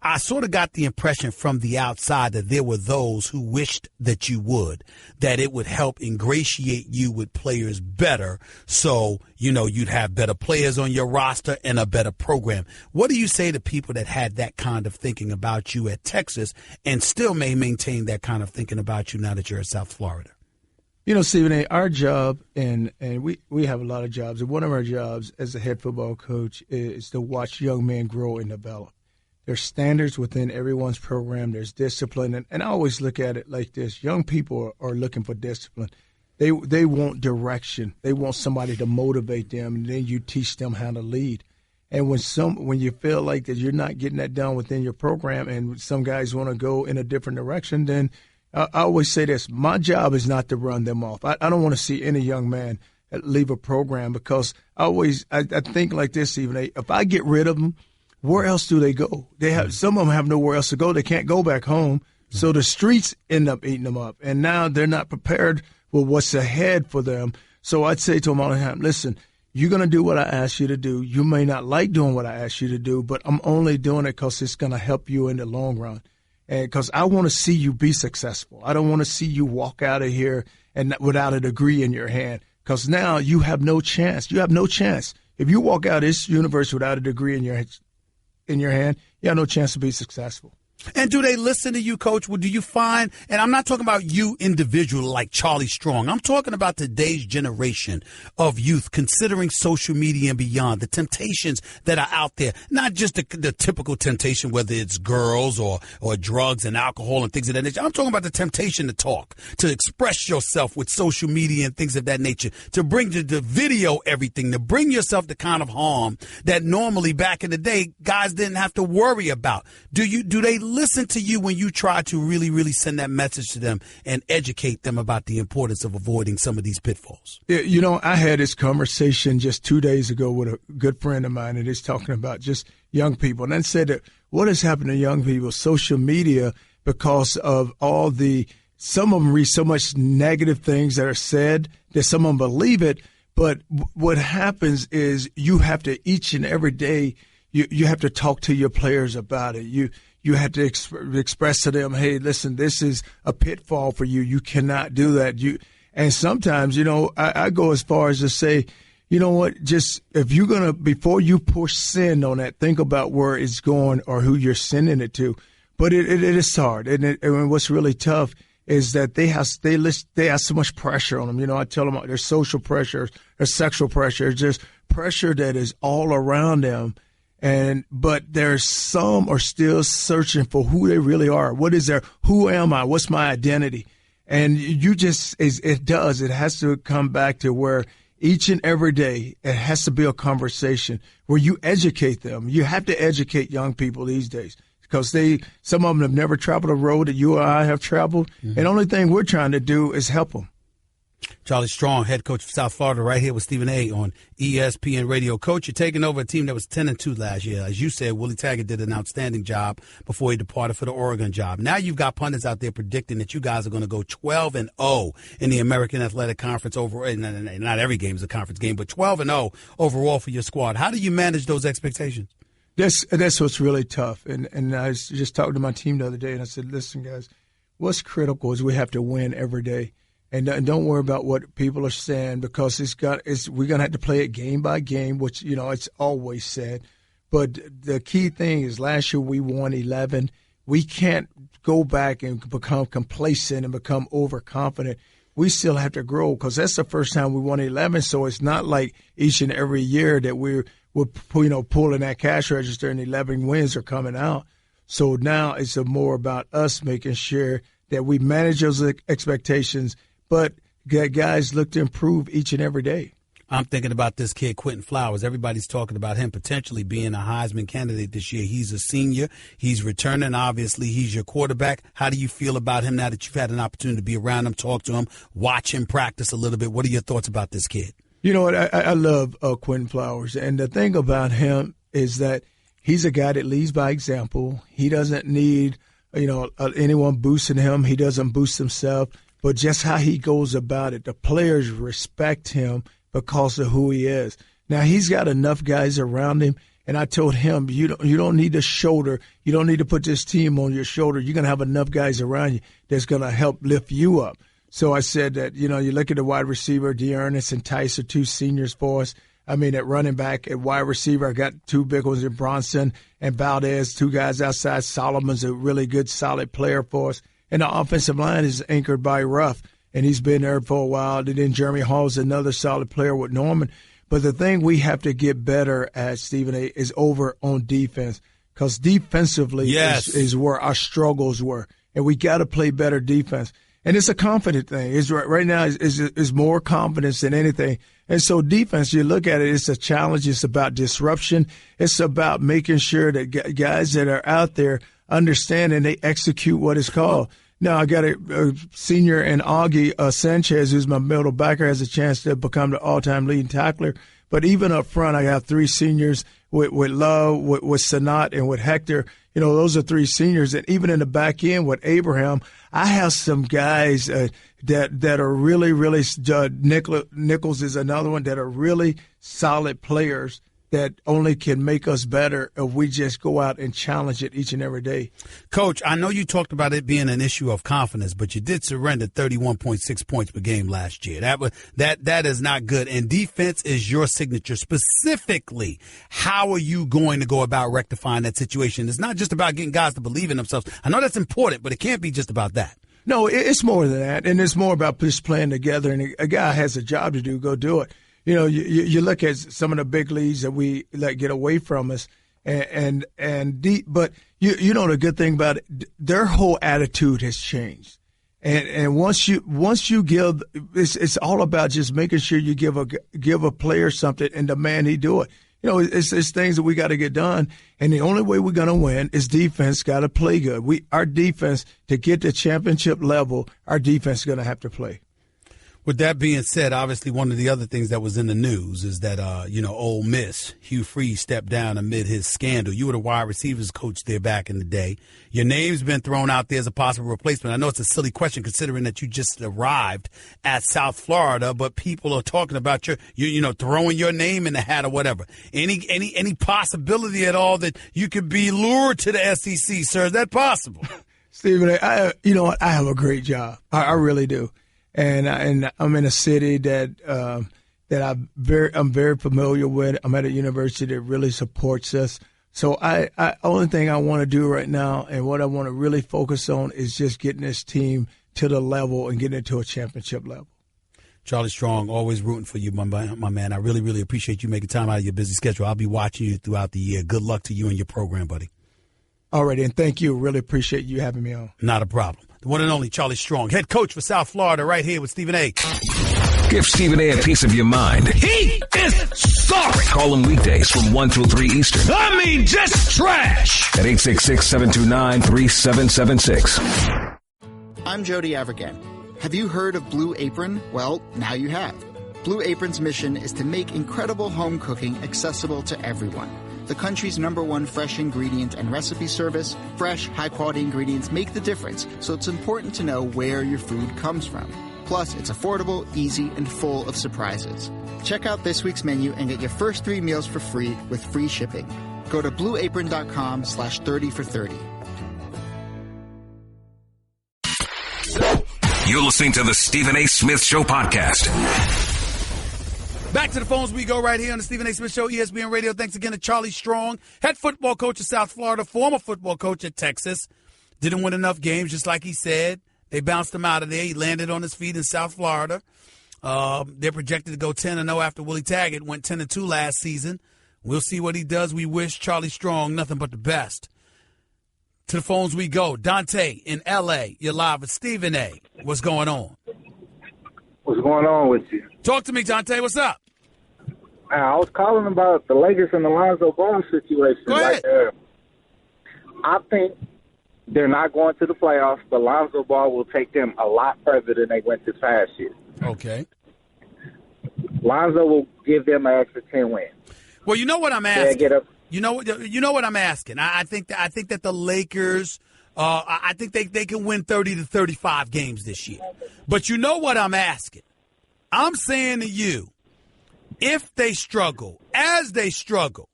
Speaker 3: I sort of got the impression from the outside that there were those who wished that you would, that it would help ingratiate you with players better so, you'd have better players on your roster and a better program. What do you say to people that had that kind of thinking about you at Texas and still may maintain that kind of thinking about you now that you're at South Florida?
Speaker 15: Stephen A., our job, and we have a lot of jobs, and one of our jobs as a head football coach is to watch young men grow and develop. There's standards within everyone's program. There's discipline, and I always look at it like this. Young people are looking for discipline. They want direction. They want somebody to motivate them, and then you teach them how to lead. And when you feel like that you're not getting that done within your program and some guys want to go in a different direction, then I always say this, my job is not to run them off. I don't want to see any young man leave a program because I think like this, Stephen A., if I get rid of them, where else do they go? Some of them have nowhere else to go. They can't go back home. So the streets end up eating them up. And now they're not prepared for what's ahead for them. So I'd say to them all the time, listen, you're going to do what I ask you to do. You may not like doing what I ask you to do, but I'm only doing it because it's going to help you in the long run. And because I want to see you be successful. I don't want to see you walk out of here and without a degree in your hand. Because now you have no chance. You have no chance. If you walk out of this universe without a degree in your hand, you have no chance to be successful.
Speaker 3: And do they listen to you, Coach? Well, do you find, and I'm not talking about you individually like Charlie Strong. I'm talking about today's generation of youth considering social media and beyond, the temptations that are out there, not just the typical temptation, whether it's girls or drugs and alcohol and things of that nature. I'm talking about the temptation to talk, to express yourself with social media and things of that nature, to bring the video everything, to bring yourself the kind of harm that normally back in the day guys didn't have to worry about. Do they listen to you when you try to really, really send that message to them and educate them about the importance of avoiding some of these pitfalls?
Speaker 15: I had this conversation just 2 days ago with a good friend of mine, and he's talking about just young people. And I said that what has happened to young people, social media, because of some of them read so much negative things that are said that some of them believe it. But what happens is you have to each and every day, you have to talk to your players about it. You have to express to them, hey, listen, this is a pitfall for you. You cannot do that. And sometimes, I go as far as to say, you know what, just if you're going to, before you push send on that, think about where it's going or who you're sending it to. But it is hard. And what's really tough is that they have so much pressure on them. I tell them there's social pressure, there's sexual pressure, there's just pressure that is all around them. But there's some are still searching for who they really are. Who am I? What's my identity? And it has to come back to where each and every day it has to be a conversation where you educate them. You have to educate young people these days because some of them have never traveled a road that you or I have traveled. Mm-hmm. And the only thing we're trying to do is help them.
Speaker 3: Charlie Strong, head coach of South Florida, right here with Stephen A. on ESPN Radio. Coach, you're taking over a team that was 10-2 last year. As you said, Willie Taggart did an outstanding job before he departed for the Oregon job. Now you've got pundits out there predicting that you guys are going to go 12-0 in the American Athletic Conference overall. Not every game is a conference game, but 12-0 overall for your squad. How do you manage those expectations?
Speaker 15: That's what's really tough. And I was just talking to my team the other day, and I said, listen, guys, what's critical is we have to win every day. And don't worry about what people are saying because we're going to have to play it game by game, which, it's always said. But the key thing is last year we won 11. We can't go back and become complacent and become overconfident. We still have to grow because that's the first time we won 11. So it's not like each and every year that we're pulling that cash register and 11 wins are coming out. So now it's more about us making sure that we manage those expectations, but guys look to improve each and every day.
Speaker 3: I'm thinking about this kid, Quentin Flowers. Everybody's talking about him potentially being a Heisman candidate this year. He's a senior. He's returning. Obviously, he's your quarterback. How do you feel about him now that you've had an opportunity to be around him, talk to him, watch him practice a little bit? What are your thoughts about this kid?
Speaker 15: You know what? I love Quentin Flowers. And the thing about him is that he's a guy that leads by example. He doesn't need, anyone boosting him. He doesn't boost himself. But just how he goes about it, the players respect him because of who he is. Now, he's got enough guys around him, And I told him, you don't need a shoulder. You don't need to put this team on your shoulder. You're going to have enough guys around you that's going to help lift you up. So I said that, you look at the wide receiver, Dearness and Tice are 2 seniors for us. I mean, at running back, at wide receiver, I got 2 big ones in Bronson and Valdez, 2 guys outside. Solomon's a really good, solid player for us. And the offensive line is anchored by Ruff, and he's been there for a while. And then Jeremy Hall's another solid player with Norman. But the thing we have to get better at, Stephen A., is over on defense, because defensively is where our struggles were. And we got to play better defense. And it's a confident thing. It's right now is more confidence than anything. And so defense, you look at it, it's a challenge. It's about disruption. It's about making sure that guys that are out there understand and they execute what is called. Now, I got a senior in Augie Sanchez, who's my middle backer, has a chance to become the all-time leading tackler. But even up front, I got 3 seniors with Love, with Sanat, and with Hector. Those are 3 seniors. And even in the back end with Abraham, I have some guys that are really, really Nichols is another one, that are really solid players that only can make us better if we just go out and challenge it each and every day.
Speaker 3: Coach, I know you talked about it being an issue of confidence, but you did surrender 31.6 points per game last year. That is not good. And defense is your signature. Specifically, how are you going to go about rectifying that situation? It's not just about getting guys to believe in themselves. I know that's important, but it can't be just about that.
Speaker 15: No, it's more than that, and it's more about just playing together. And a guy has a job to do, go do it. You look at some of the big leagues that we let get away from us, but the good thing about it, their whole attitude has changed. And once you give, it's all about just making sure you give a player something and demand he do it. It's things that we got to get done, and the only way we're going to win is defense got to play good. Our defense, to get to championship level, our defense is going to have to play.
Speaker 3: With that being said, obviously one of the other things that was in the news is that, Ole Miss, Hugh Freeze stepped down amid his scandal. You were the wide receivers coach there back in the day. Your name's been thrown out there as a possible replacement. I know it's a silly question considering that you just arrived at South Florida, but people are talking about you throwing your name in the hat or whatever. Any possibility at all that you could be lured to the SEC, sir? Is that possible?
Speaker 15: Stephen, I have a great job. I really do. And I'm in a city that I'm very familiar with. I'm at a university that really supports us. So only thing I want to do right now and what I want to really focus on is just getting this team to the level and getting it to a championship level.
Speaker 3: Charlie Strong, always rooting for you, my man. I really, really appreciate you making time out of your busy schedule. I'll be watching you throughout the year. Good luck to you and your program, buddy.
Speaker 15: All right, and thank you. Really appreciate you having me on.
Speaker 3: Not a problem. The one and only Charlie Strong, head coach for South Florida, right here with Stephen A.
Speaker 2: Give Stephen A. piece of your mind.
Speaker 3: He is sorry.
Speaker 2: Call him weekdays from 1 till 3 Eastern.
Speaker 3: I mean, just trash.
Speaker 2: At 866-729-3776.
Speaker 5: I'm Jody Avirgan. Have you heard of Blue Apron? Well, now you have. Blue Apron's mission is to make incredible home cooking accessible to everyone. The country's #1 fresh ingredient and recipe service, fresh, high-quality ingredients make the difference, so it's important to know where your food comes from. Plus, it's affordable, easy, and full of surprises. Check out this week's menu and get your first 3 meals for free with free shipping. Go to blueapron.com/30 for 30.
Speaker 2: You're listening to the Stephen A. Smith Show podcast.
Speaker 3: Back to the phones we go right here on the Stephen A. Smith Show, ESPN Radio. Thanks again to Charlie Strong, head football coach of South Florida, former football coach at Texas. Didn't win enough games, just like he said. They bounced him out of there. He landed on his feet in South Florida. They're projected to go 10-0 after Willie Taggart went 10-2 last season. We'll see what he does. We wish Charlie Strong nothing but the best. To the phones we go. Dante in L.A., you're live with Stephen A. What's going on?
Speaker 16: What's going on with you?
Speaker 3: Talk to me, Dante. What's up?
Speaker 16: I was calling about the Lakers and the Lonzo Ball situation.
Speaker 3: Go ahead.
Speaker 16: I think they're not going to the playoffs, but Lonzo Ball will take them a lot further than they went this past year.
Speaker 3: Okay.
Speaker 16: Lonzo will give them an extra 10 wins.
Speaker 3: Well, you know what I'm asking. You know what I'm asking. I think that the Lakers, I think they can win 30 to 35 games this year. But you know what I'm asking. I'm saying to you, if they struggle, as they struggle,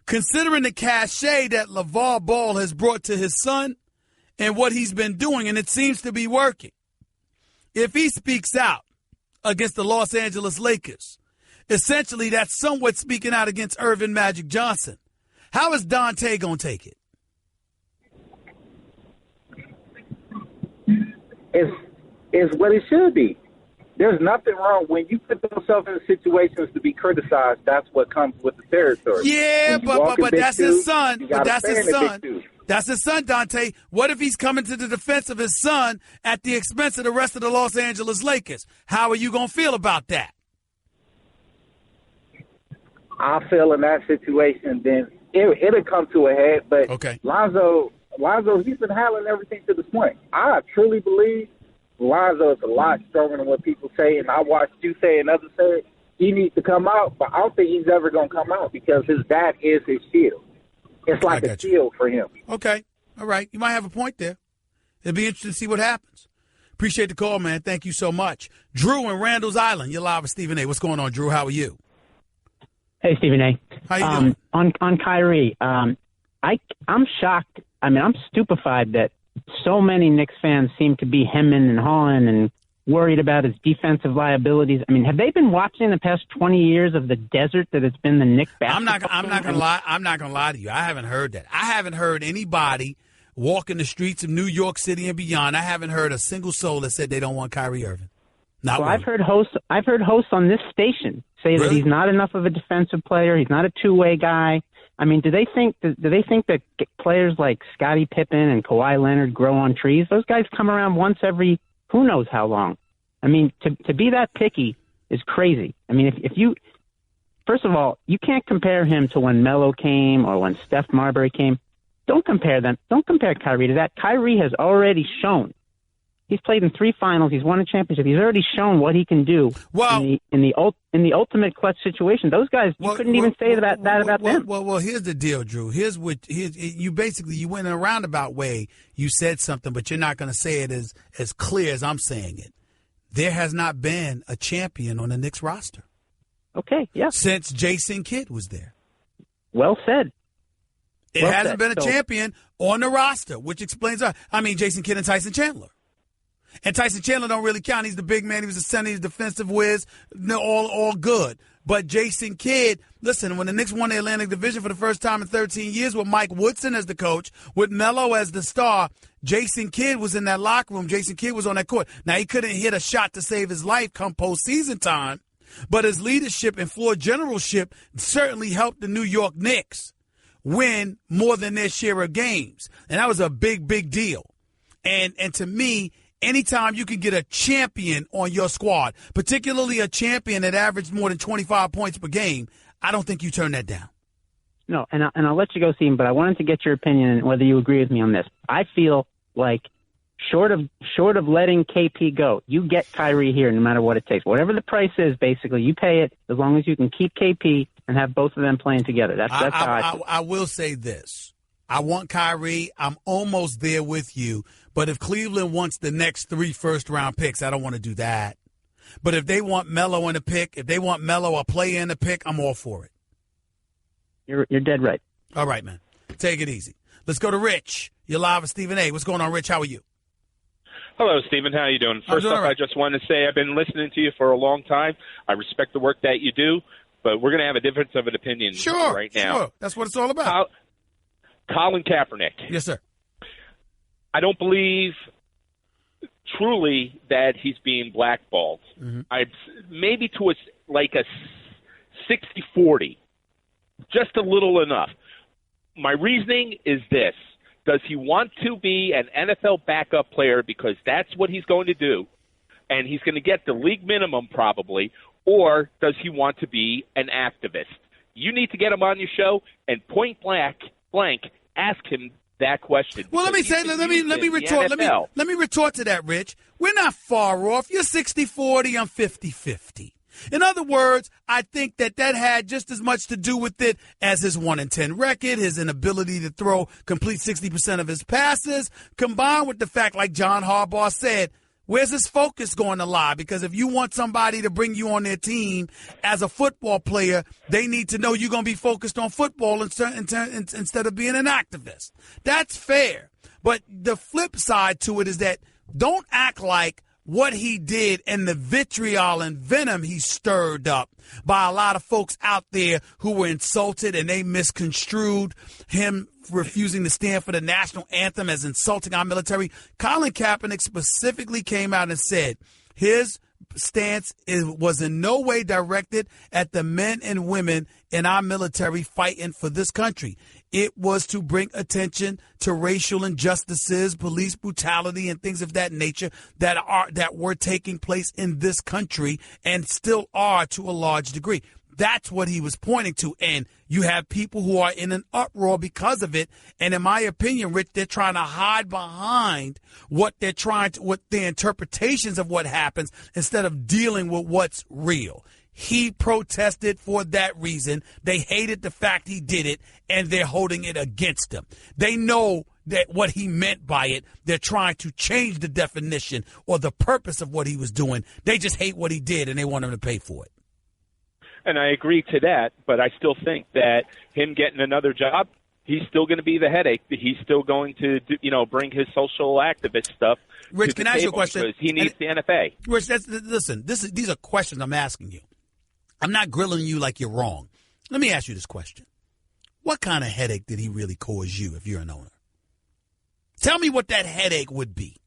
Speaker 3: considering the cachet that LeVar Ball has brought to his son and what he's been doing, and it seems to be working. If he speaks out against the Los Angeles Lakers, essentially that's somewhat speaking out against Irvin Magic Johnson. How is Dante going to take it?
Speaker 16: It's what it should be. There's nothing wrong when you put yourself in situations to be criticized. That's what comes with the territory.
Speaker 3: Yeah, but that's his son. But that's his son. That's his son, Dante. What if he's coming to the defense of his son at the expense of the rest of the Los Angeles Lakers? How are you going to feel about that?
Speaker 16: I feel in that situation, then it'll come to a head. But
Speaker 3: okay.
Speaker 16: Lonzo, he's been handling everything to this point. I truly believe Lonzo is a lot stronger than what people say, and I watched you say and others say he needs to come out, but I don't think he's ever going to come out because his dad is his shield. It's like a shield for him.
Speaker 3: Okay. All right. You might have a point there. It'll be interesting to see what happens. Appreciate the call, man. Thank you so much. Drew in Randall's Island. You're live with Stephen A. What's going on, Drew? How are you?
Speaker 17: Hey, Stephen A.
Speaker 3: How you doing?
Speaker 17: On Kyrie, I'm shocked. I mean, I'm stupefied that so many Knicks fans seem to be hemming and hawing and worried about his defensive liabilities. I mean, have they been watching the past 20 years of the desert that has been the Knicks basketball?
Speaker 3: I'm not gonna lie. I'm not gonna lie to you. I haven't heard that. I haven't heard anybody walking the streets of New York City and beyond. I haven't heard a single soul that said they don't want Kyrie Irving. Not
Speaker 17: well,
Speaker 3: one.
Speaker 17: I've heard hosts on this station say that he's not enough of a defensive player. He's not a two-way guy. I mean, do they think that players like Scottie Pippen and Kawhi Leonard grow on trees? Those guys come around once every who knows how long. I mean, to be that picky is crazy. I mean, if you first of all, you can't compare him to when Melo came or when Steph Marbury came. Don't compare them. Don't compare Kyrie to that. Kyrie has already shown. He's played in 3 finals. He's won a championship. He's already shown what he can do in the ultimate clutch situation. Those guys, you couldn't even say that about them.
Speaker 3: Well, here's the deal, Drew. Here's you went in a roundabout way. You said something, but you're not going to say it as clear as I'm saying it. There has not been a champion on the Knicks roster.
Speaker 17: Okay, yeah.
Speaker 3: Since Jason Kidd was there.
Speaker 17: Well said.
Speaker 3: It hasn't been a champion on the roster, which explains Jason Kidd and Tyson Chandler. And Tyson Chandler don't really count. He's the big man. He was a center. He's a defensive whiz. All good. But Jason Kidd, listen, when the Knicks won the Atlantic Division for the first time in 13 years with Mike Woodson as the coach, with Melo as the star, Jason Kidd was in that locker room. Jason Kidd was on that court. Now, he couldn't hit a shot to save his life come postseason time, but his leadership and floor generalship certainly helped the New York Knicks win more than their share of games. And that was a big, big deal. And to me, anytime you can get a champion on your squad, particularly a champion that averaged more than 25 points per game, I don't think you turn that down.
Speaker 17: No, and I'll let you go, Stephen, but I wanted to get your opinion and whether you agree with me on this. I feel like short of letting KP go, you get Kyrie here no matter what it takes. Whatever the price is, basically, you pay it as long as you can keep KP and have both of them playing together. That's how I feel.
Speaker 3: I will say this. I want Kyrie. I'm almost there with you. But if Cleveland wants the next 3 first-round picks, I don't want to do that. But if they want Melo in a pick, if they want Melo a player in a pick, I'm all for it.
Speaker 17: You're dead right.
Speaker 3: All right, man. Take it easy. Let's go to Rich. You're live with Stephen A. What's going on, Rich? How are you?
Speaker 18: Hello, Stephen. How are you doing? First off, I just want to say I've been listening to you for a long time. I respect the work that you do, but we're going to have a difference of an opinion right now.
Speaker 3: Sure. That's what it's all about.
Speaker 18: Colin Kaepernick.
Speaker 3: Yes, sir.
Speaker 18: I don't believe truly that he's being blackballed.
Speaker 3: Mm-hmm.
Speaker 18: Maybe to a 60-40, just a little enough. My reasoning is this. Does he want to be an NFL backup player because that's what he's going to do, and he's going to get the league minimum probably, or does he want to be an activist? You need to get him on your show and point blank ask him that question.
Speaker 3: Well, let me retort to that, Rich. We're not far off. You're 60-40, I'm 50-50. In other words, I think that had just as much to do with it as his 1-10 record, his inability to complete 60% of his passes, combined with the fact, like John Harbaugh said, where's his focus going to lie? Because if you want somebody to bring you on their team as a football player, they need to know you're going to be focused on football instead of being an activist. That's fair. But the flip side to it is that don't act like what he did and the vitriol and venom he stirred up by a lot of folks out there who were insulted and they misconstrued him refusing to stand for the national anthem as insulting our military. Colin Kaepernick specifically came out and said his stance was in no way directed at the men and women in our military fighting for this country. It was to bring attention to racial injustices, police brutality, and things of that nature that were taking place in this country and still are to a large degree. That's what he was pointing to. And you have people who are in an uproar because of it. And in my opinion, Rich, they're trying to hide behind what their interpretations of what happens instead of dealing with what's real. He protested for that reason. They hated the fact he did it, and they're holding it against him. They know that what he meant by it. They're trying to change the definition or the purpose of what he was doing. They just hate what he did, and they want him to pay for it.
Speaker 18: And I agree to that, but I still think that him getting another job, he's still going to be the headache. He's still going to, bring his social activist stuff.
Speaker 3: Rich, can I ask you a question?
Speaker 18: Because he needs the NFA.
Speaker 3: Rich, listen. These are questions I'm asking you. I'm not grilling you like you're wrong. Let me ask you this question. What kind of headache did he really cause you if you're an owner? Tell me what that headache would be.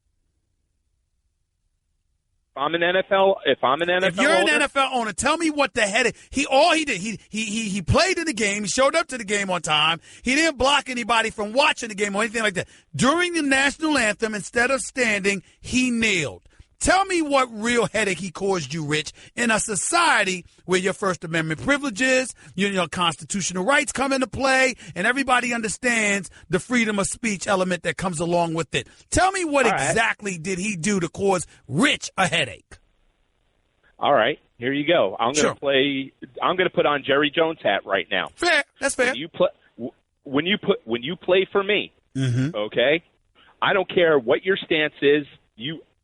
Speaker 18: If I'm an NFL
Speaker 3: if you're
Speaker 18: owner,
Speaker 3: an NFL owner, tell me what the headache. All he did, he played in the game. He showed up to the game on time. He didn't block anybody from watching the game or anything like that. During the national anthem, instead of standing, he kneeled. Tell me what real headache he caused you, Rich, in a society where your First Amendment privileges, your constitutional rights come into play, and everybody understands the freedom of speech element that comes along with it. Tell me what exactly did he do to cause Rich a headache?
Speaker 18: All right, here you go. I'm going to put on Jerry Jones' hat right now.
Speaker 3: Fair, that's fair.
Speaker 18: When you play for me, okay, I don't care what your stance is.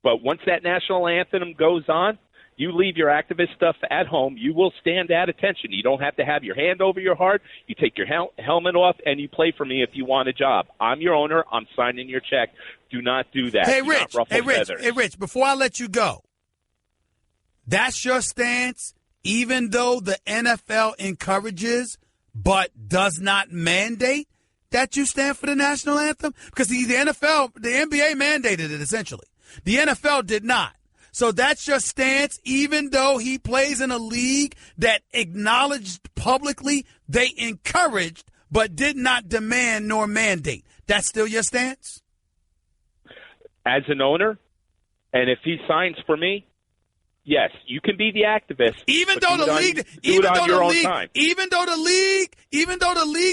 Speaker 18: But once that national anthem goes on, you leave your activist stuff at home. You will stand at attention. You don't have to have your hand over your heart. You take your helmet off, and you play for me if you want a job. I'm your owner. I'm signing your check. Do not do that.
Speaker 3: Hey, Rich, before I let you go, that's your stance, even though the NFL encourages but does not mandate that you stand for the national anthem? Because the NBA mandated it, essentially. The NFL did not. So that's your stance, even though he plays in a league that acknowledged publicly they encouraged but did not demand nor mandate. That's still your stance?
Speaker 18: As an owner, and if he signs for me, yes, you can be the activist.
Speaker 3: Even though the league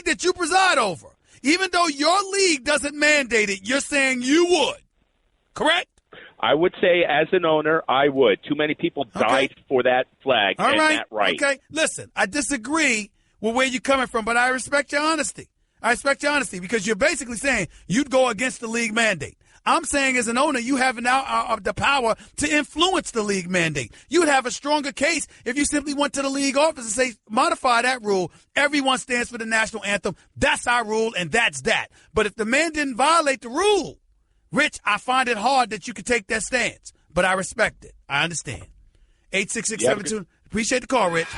Speaker 3: that you preside over, even though your league doesn't mandate it, you're saying you would. Correct?
Speaker 18: I would say as an owner, I would. Too many people died for that flag and that right.
Speaker 3: Okay, listen, I disagree with where you're coming from, but I respect your honesty. Because you're basically saying you'd go against the league mandate. I'm saying as an owner, you have now the power to influence the league mandate. You would have a stronger case if you simply went to the league office and say, modify that rule. Everyone stands for the national anthem. That's our rule, and that's that. But if the man didn't violate the rule, Rich, I find it hard that you could take that stance, but I respect it. I understand. 86672. Appreciate the call, Rich.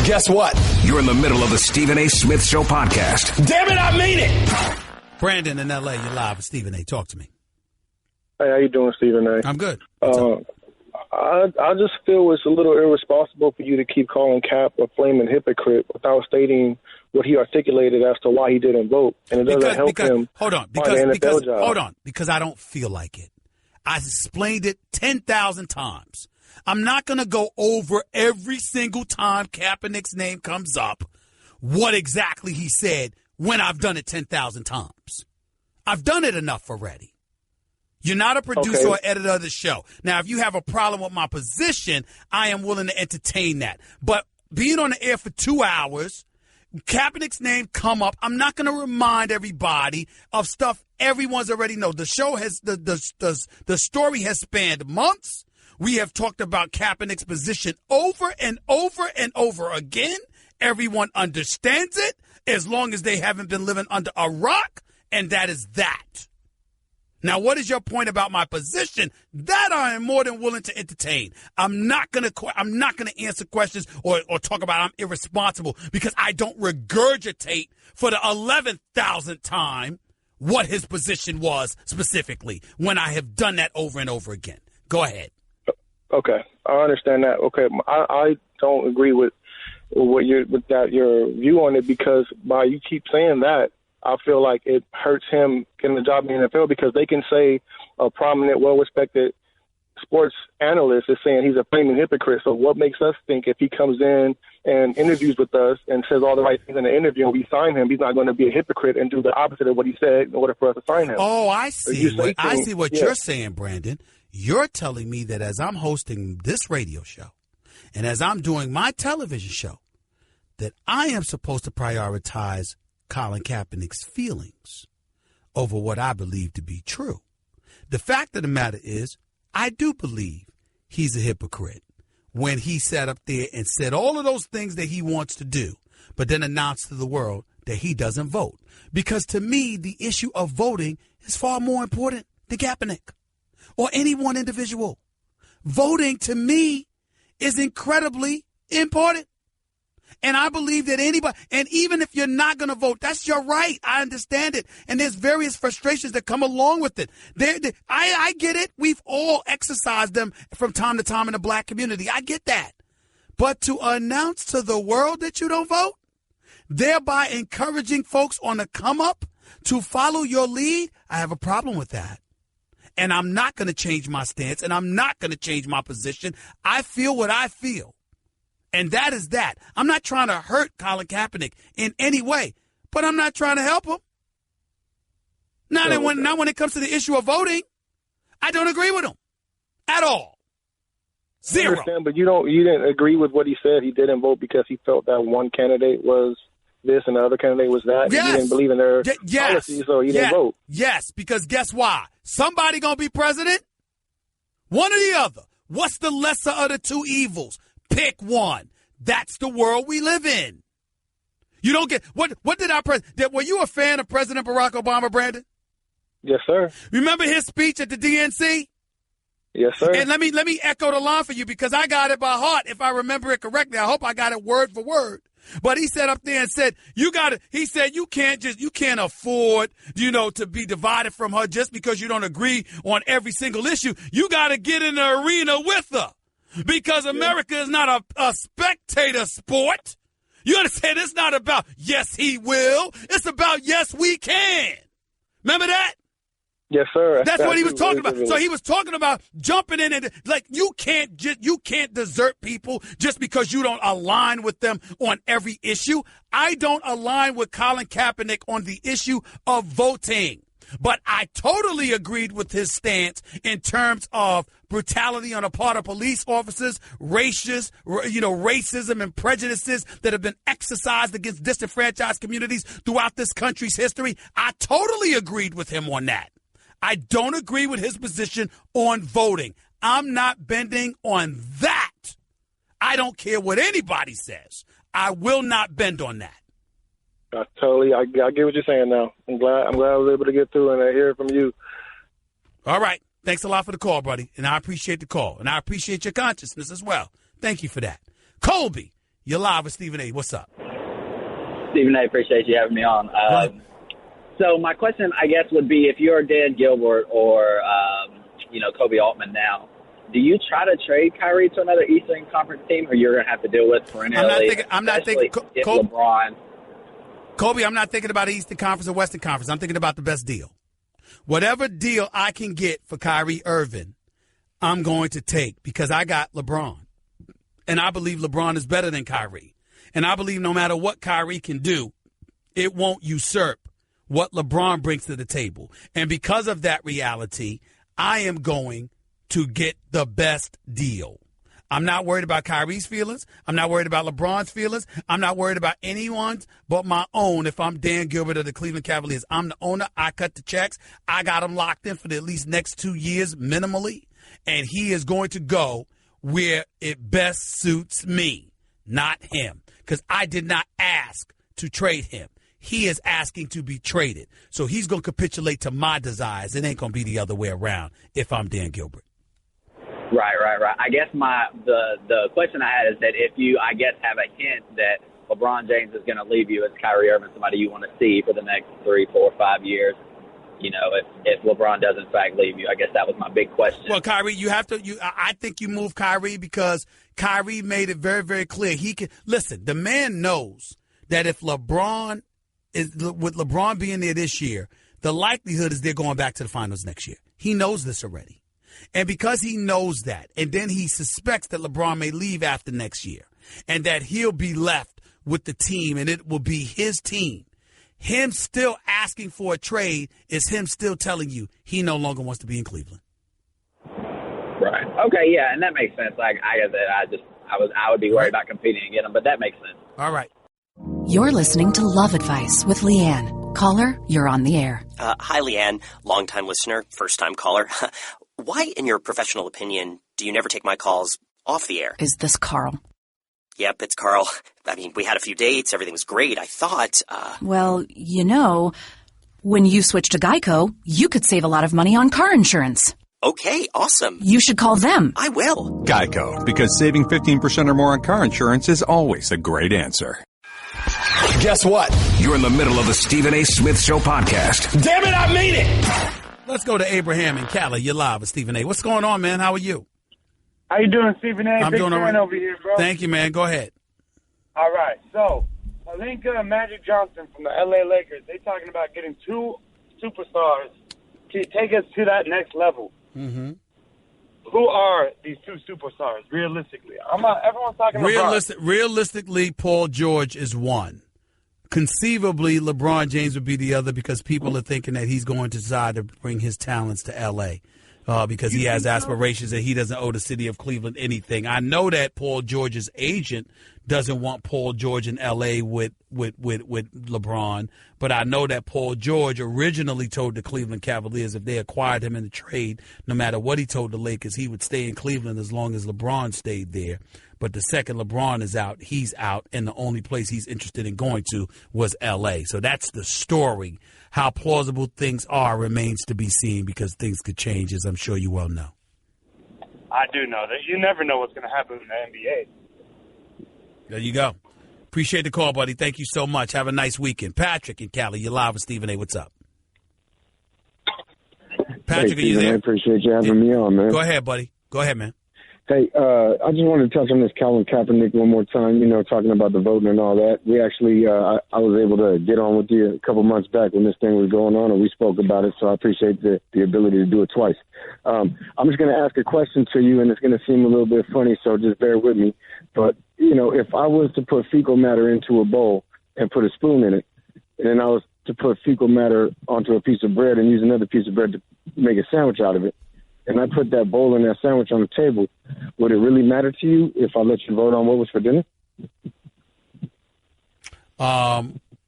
Speaker 2: Guess what? You're in the middle of the Stephen A. Smith Show podcast.
Speaker 3: Damn it, I mean it. Brandon in L.A., you're live with Stephen A. Talk to me.
Speaker 19: Hey, how you doing, Stephen A?
Speaker 3: I'm good.
Speaker 19: I just feel it's a little irresponsible for you to keep calling Cap a flaming hypocrite without stating what he articulated as to why he didn't vote, and it doesn't help him.
Speaker 3: Hold on, because I don't feel like it. I explained it 10,000 times. I'm not going to go over every single time Kaepernick's name comes up what exactly he said when I've done it 10,000 times. I've done it enough already. You're not a producer or editor of the show. Now, if you have a problem with my position, I am willing to entertain that. But being on the air for 2 hours Kaepernick's name come up, I'm not going to remind everybody of stuff everyone's already know. The show has the story has spanned months. We have talked about Kaepernick's position over and over and over again. Everyone understands it as long as they haven't been living under a rock, and that is that. Now, what is your point about my position? That I am more than willing to entertain. I'm not gonna answer questions or talk about I'm irresponsible because I don't regurgitate for the 11,000th time what his position was specifically when I have done that over and over again. Go ahead.
Speaker 19: Okay, I understand that. Okay, I don't agree with your view on it because by you keep saying that, I feel like it hurts him getting a job in the NFL because they can say a prominent, well-respected sports analyst is saying he's a flaming hypocrite. So what makes us think if he comes in and interviews with us and says all the right things in the interview and we sign him, he's not going to be a hypocrite and do the opposite of what he said in order for us to sign him?
Speaker 3: Oh, I see. I see what you're saying, Brandon. You're telling me that as I'm hosting this radio show and as I'm doing my television show, that I am supposed to prioritize Colin Kaepernick's feelings over what I believe to be true. The fact of the matter is, I do believe he's a hypocrite when he sat up there and said all of those things that he wants to do, but then announced to the world that he doesn't vote. Because to me, the issue of voting is far more important than Kaepernick or any one individual. Voting, to me, is incredibly important. And I believe that anybody, and even if you're not going to vote, that's your right. I understand it. And there's various frustrations that come along with it. I get it. We've all exercised them from time to time in the black community. I get that. But to announce to the world that you don't vote, thereby encouraging folks on the come up to follow your lead, I have a problem with that. And I'm not going to change my stance, and I'm not going to change my position. I feel what I feel. And that is that. I'm not trying to hurt Colin Kaepernick in any way, but I'm not trying to help him. Not when it comes to the issue of voting. I don't agree with him at all. Zero.
Speaker 19: I understand, but you didn't agree with what he said. He didn't vote because he felt that one candidate was this and the other candidate was that.
Speaker 3: Yes.
Speaker 19: He didn't believe in their policy, so he didn't vote.
Speaker 3: Yes, because guess why? Somebody gonna be president. One or the other. What's the lesser of the two evils? Pick one. That's the world we live in. You don't get what did our president? Were you a fan of President Barack Obama, Brandon?
Speaker 19: Yes, sir.
Speaker 3: Remember his speech at the DNC?
Speaker 19: Yes, sir.
Speaker 3: And let me echo the line for you because I got it by heart if I remember it correctly. I hope I got it word for word. But he sat up there and said, he said you can't afford, to be divided from her just because you don't agree on every single issue. You got to get in the arena with her. Because America is not a spectator sport. You understand? It's not about yes, he will. It's about yes, we can. Remember that?
Speaker 19: Yes, sir.
Speaker 3: That's what he was talking about. So he was talking about jumping in and you can't desert people just because you don't align with them on every issue. I don't align with Colin Kaepernick on the issue of voting. But I totally agreed with his stance in terms of brutality on the part of police officers, racism and prejudices that have been exercised against disenfranchised communities throughout this country's history. I totally agreed with him on that. I don't agree with his position on voting. I'm not bending on that. I don't care what anybody says. I will not bend on that.
Speaker 19: I get what you're saying now. I'm glad I was able to get through and I hear it from you.
Speaker 3: All right. Thanks a lot for the call, buddy. And I appreciate the call. And I appreciate your consciousness as well. Thank you for that. Colby, you're live with Stephen A. What's up?
Speaker 20: Stephen A., appreciate you having me on. So my question, I guess, would be if you're Dan Gilbert or, Kobe Altman now, do you try to trade Kyrie to another Eastern Conference team or you're going to have to deal with perennially?
Speaker 3: I'm not thinking
Speaker 20: LeBron.
Speaker 3: Kobe, I'm not thinking about Eastern Conference or Western Conference. I'm thinking about the best deal. Whatever deal I can get for Kyrie Irving, I'm going to take because I got LeBron. And I believe LeBron is better than Kyrie. And I believe no matter what Kyrie can do, it won't usurp what LeBron brings to the table. And because of that reality, I am going to get the best deal. I'm not worried about Kyrie's feelings. I'm not worried about LeBron's feelings. I'm not worried about anyone's but my own. If I'm Dan Gilbert of the Cleveland Cavaliers, I'm the owner. I cut the checks. I got him locked in for the at least next 2 years minimally, and he is going to go where it best suits me, not him, because I did not ask to trade him. He is asking to be traded. So he's going to capitulate to my desires. It ain't going to be the other way around if I'm Dan Gilbert.
Speaker 20: Right. I guess the question I had is that if you, I guess, have a hint that LeBron James is going to leave you as Kyrie Irving, somebody you want to see for the next 3, 4, 5 years, you know, if LeBron does in fact leave you, I guess that was my big question.
Speaker 3: Well, Kyrie, you have to. I think you move Kyrie because Kyrie made it very, very clear he can. Listen, the man knows that if LeBron with LeBron being there this year, the likelihood is they're going back to the finals next year. He knows this already. And because he knows that, and then he suspects that LeBron may leave after next year, and that he'll be left with the team, and it will be his team, him still asking for a trade is him still telling you he no longer wants to be in Cleveland.
Speaker 20: Right. Okay, yeah, and that makes sense. Like I guess I would be worried about competing against him, but that makes sense.
Speaker 3: All right.
Speaker 8: You're listening to Love Advice with Leanne. Caller, you're on the air.
Speaker 9: Hi, Leanne. Long-time listener, first-time caller. Why, in your professional opinion, do you never take my calls off the air?
Speaker 8: Is this Carl?
Speaker 9: Yep, it's Carl. I mean, we had a few dates. Everything was great. I thought,
Speaker 8: Well, you know, when you switch to Geico, you could save a lot of money on car insurance.
Speaker 9: Okay, awesome.
Speaker 8: You should call them.
Speaker 9: I will.
Speaker 10: Geico, because saving 15% or more on car insurance is always a great answer.
Speaker 2: Guess what? You're in the middle of the Stephen A. Smith Show podcast.
Speaker 3: Damn it, I mean it! Let's go to Abraham in Cali. You're live with Stephen A. What's going on, man? How are you?
Speaker 21: How you doing, Stephen A?
Speaker 3: I'm
Speaker 21: Big
Speaker 3: doing all
Speaker 21: fan
Speaker 3: right.
Speaker 21: over here, bro.
Speaker 3: Thank you, man. Go ahead.
Speaker 21: All right. So, Pelinka and Magic Johnson from the L.A. Lakers, they talking about getting 2 superstars to take us to that next level.
Speaker 3: Mm-hmm.
Speaker 21: Who are these 2 superstars, realistically? Everyone's talking about
Speaker 3: Realistically, Paul George is one. Conceivably, LeBron James would be the other because people are thinking that he's going to decide to bring his talents to L.A. Because he has aspirations and he doesn't owe the city of Cleveland anything. I know that Paul George's agent doesn't want Paul George in L.A. with LeBron, but I know that Paul George originally told the Cleveland Cavaliers if they acquired him in the trade, no matter what he told the Lakers, he would stay in Cleveland as long as LeBron stayed there. But the second LeBron is out, he's out, and the only place he's interested in going to was L.A. So that's the story. How plausible things are remains to be seen because things could change, as I'm sure you well know.
Speaker 21: I do know that. You never know what's going to happen in the NBA.
Speaker 3: There you go. Appreciate the call, buddy. Thank you so much. Have a nice weekend. Patrick in Cali, you're live with Stephen A. What's up? Patrick,
Speaker 22: hey,
Speaker 3: are you there?
Speaker 22: I appreciate you having me on, man.
Speaker 3: Go ahead, buddy. Go ahead, man.
Speaker 22: Hey, I just wanted to touch on this Colin Kaepernick one more time, talking about the voting and all that. We actually, I was able to get on with you a couple months back when this thing was going on, and we spoke about it, so I appreciate the ability to do it twice. I'm just going to ask a question to you, and it's going to seem a little bit funny, so just bear with me. But, if I was to put fecal matter into a bowl and put a spoon in it, and then I was to put fecal matter onto a piece of bread and use another piece of bread to make a sandwich out of it, and I put that bowl and that sandwich on the table, would it really matter to you if I let you vote on what was for dinner?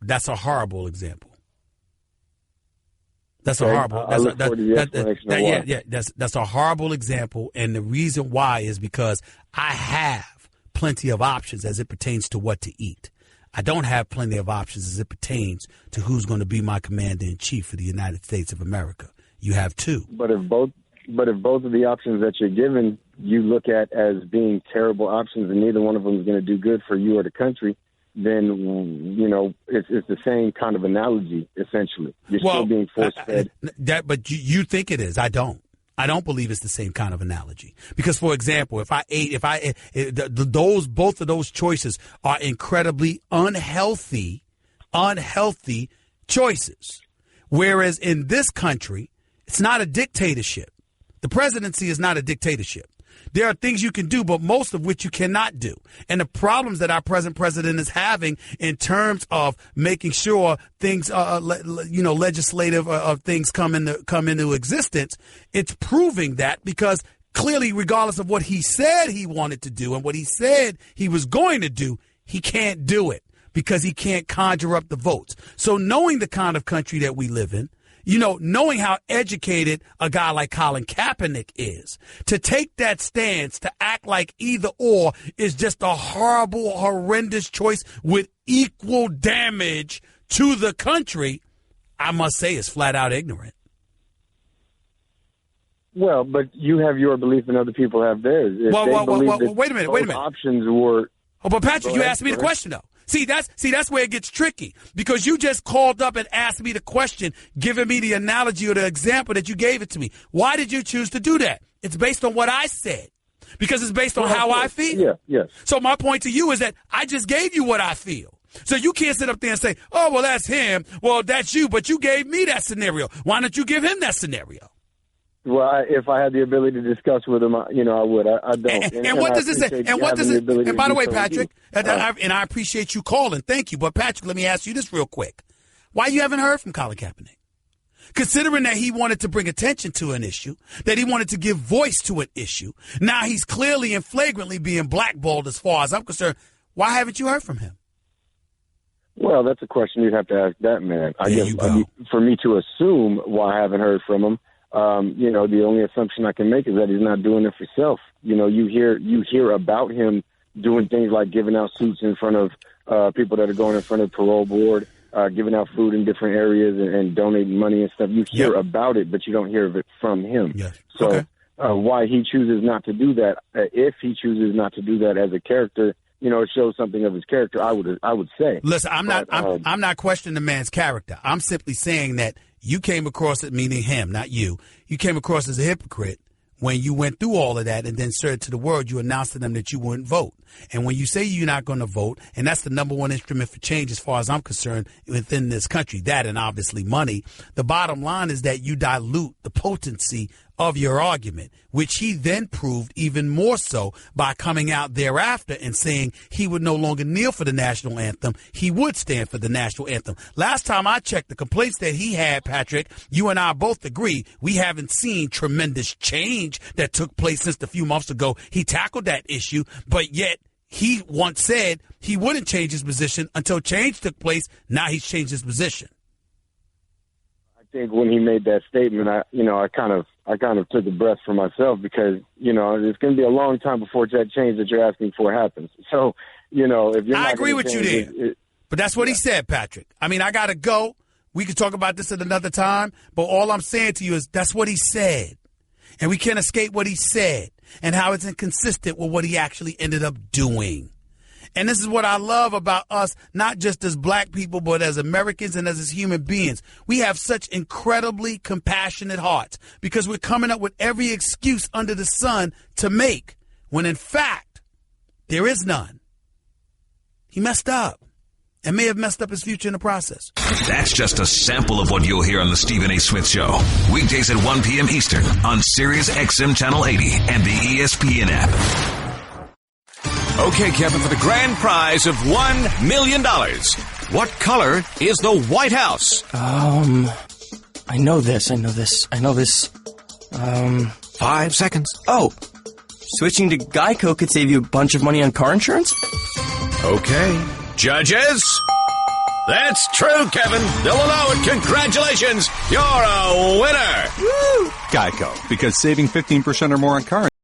Speaker 3: That's a horrible example. That's
Speaker 22: okay.
Speaker 3: a horrible. That's a horrible example, and the reason why is because I have plenty of options as it pertains to what to eat. I don't have plenty of options as it pertains to who's going to be my commander in chief for the United States of America. You have 2.
Speaker 22: But if both of the options that you're given you look at as being terrible options and neither one of them is going to do good for you or the country, then, it's the same kind of analogy, essentially. You're still being force-fed.
Speaker 3: But you think it is. I don't. I don't believe it's the same kind of analogy. Because, for example, both of those choices are incredibly unhealthy choices. Whereas in this country, it's not a dictatorship. The presidency is not a dictatorship. There are things you can do, but most of which you cannot do. And the problems that our present president is having in terms of making sure things, legislative things come into existence, it's proving that because clearly, regardless of what he said he wanted to do and what he said he was going to do, he can't do it because he can't conjure up the votes. So knowing the kind of country that we live in, knowing how educated a guy like Colin Kaepernick is, to take that stance, to act like either or is just a horrible, horrendous choice with equal damage to the country, I must say is flat out ignorant.
Speaker 22: Well, but you have your belief and other people have theirs.
Speaker 3: Wait a minute.
Speaker 22: Options were.
Speaker 3: Oh, but Patrick, you asked me the question though. See, that's where it gets tricky because you just called up and asked me the question, giving me the analogy or the example that you gave it to me. Why did you choose to do that? It's based on what I said because it's based on how I feel.
Speaker 22: Yeah, yes.
Speaker 3: So my point to you is that I just gave you what I feel. So you can't sit up there and say, oh, well, that's him. Well, that's you. But you gave me that scenario. Why don't you give him that scenario?
Speaker 22: Well, if I had the ability to discuss with him, I would. I don't.
Speaker 3: And what does it say? And what does it? And by the way, Patrick, and I appreciate you calling. Thank you. But Patrick, let me ask you this real quick: why you haven't heard from Colin Kaepernick? Considering that he wanted to bring attention to an issue, that he wanted to give voice to an issue, now he's clearly and flagrantly being blackballed. As far as I'm concerned, why haven't you heard from him?
Speaker 22: Well, that's a question you'd have to ask that man. I guess for me to assume why I haven't heard from him. The only assumption I can make is that he's not doing it for self. You hear about him doing things like giving out suits in front of people that are going in front of parole board, giving out food in different areas and donating money and stuff. You hear about it, but you don't hear of it from him.
Speaker 3: Yes.
Speaker 22: So why he chooses not to do that, if he chooses not to do that as a character, it shows something of his character. I would say. Listen,
Speaker 3: I'm not questioning the man's character. I'm simply saying that you came across it, meaning him, not you. You came across as a hypocrite when you went through all of that and then said to the world, you announced to them that you wouldn't vote. And when you say you're not going to vote, and that's the number one instrument for change as far as I'm concerned within this country, that and obviously money, the bottom line is that you dilute the potency of your argument, which he then proved even more so by coming out thereafter and saying he would no longer kneel for the national anthem. He would stand for the national anthem. Last time I checked, the complaints that he had, Patrick, you and I both agree, we haven't seen tremendous change that took place since a few months ago. He tackled that issue, but yet he once said he wouldn't change his position until change took place. Now he's changed his position.
Speaker 22: I think when he made that statement, I kind of took a breath for myself because, it's going to be a long time before that change that you're asking for happens. So, if you're not
Speaker 3: I agree with you
Speaker 22: change
Speaker 3: there. But that's what he said, Patrick. I mean, I got to go. We could talk about this at another time. But all I'm saying to you is that's what he said. And we can't escape what he said and how it's inconsistent with what he actually ended up doing. And this is what I love about us, not just as black people, but as Americans and as human beings. We have such incredibly compassionate hearts because we're coming up with every excuse under the sun to make when, in fact, there is none. He messed up and may have messed up his future in the process.
Speaker 2: That's just a sample of what you'll hear on the Stephen A. Smith Show. Weekdays at 1 p.m. Eastern on Sirius XM Channel 80 and the ESPN app. Okay, Kevin, for the grand prize of $1 million. What color is the White House?
Speaker 4: I know this.
Speaker 2: 5 seconds.
Speaker 4: Oh, switching to Geico could save you a bunch of money on car insurance?
Speaker 2: Okay. Judges? That's true, Kevin. They'll allow it. Congratulations. You're a winner.
Speaker 10: Woo! Geico, because saving 15% or more on car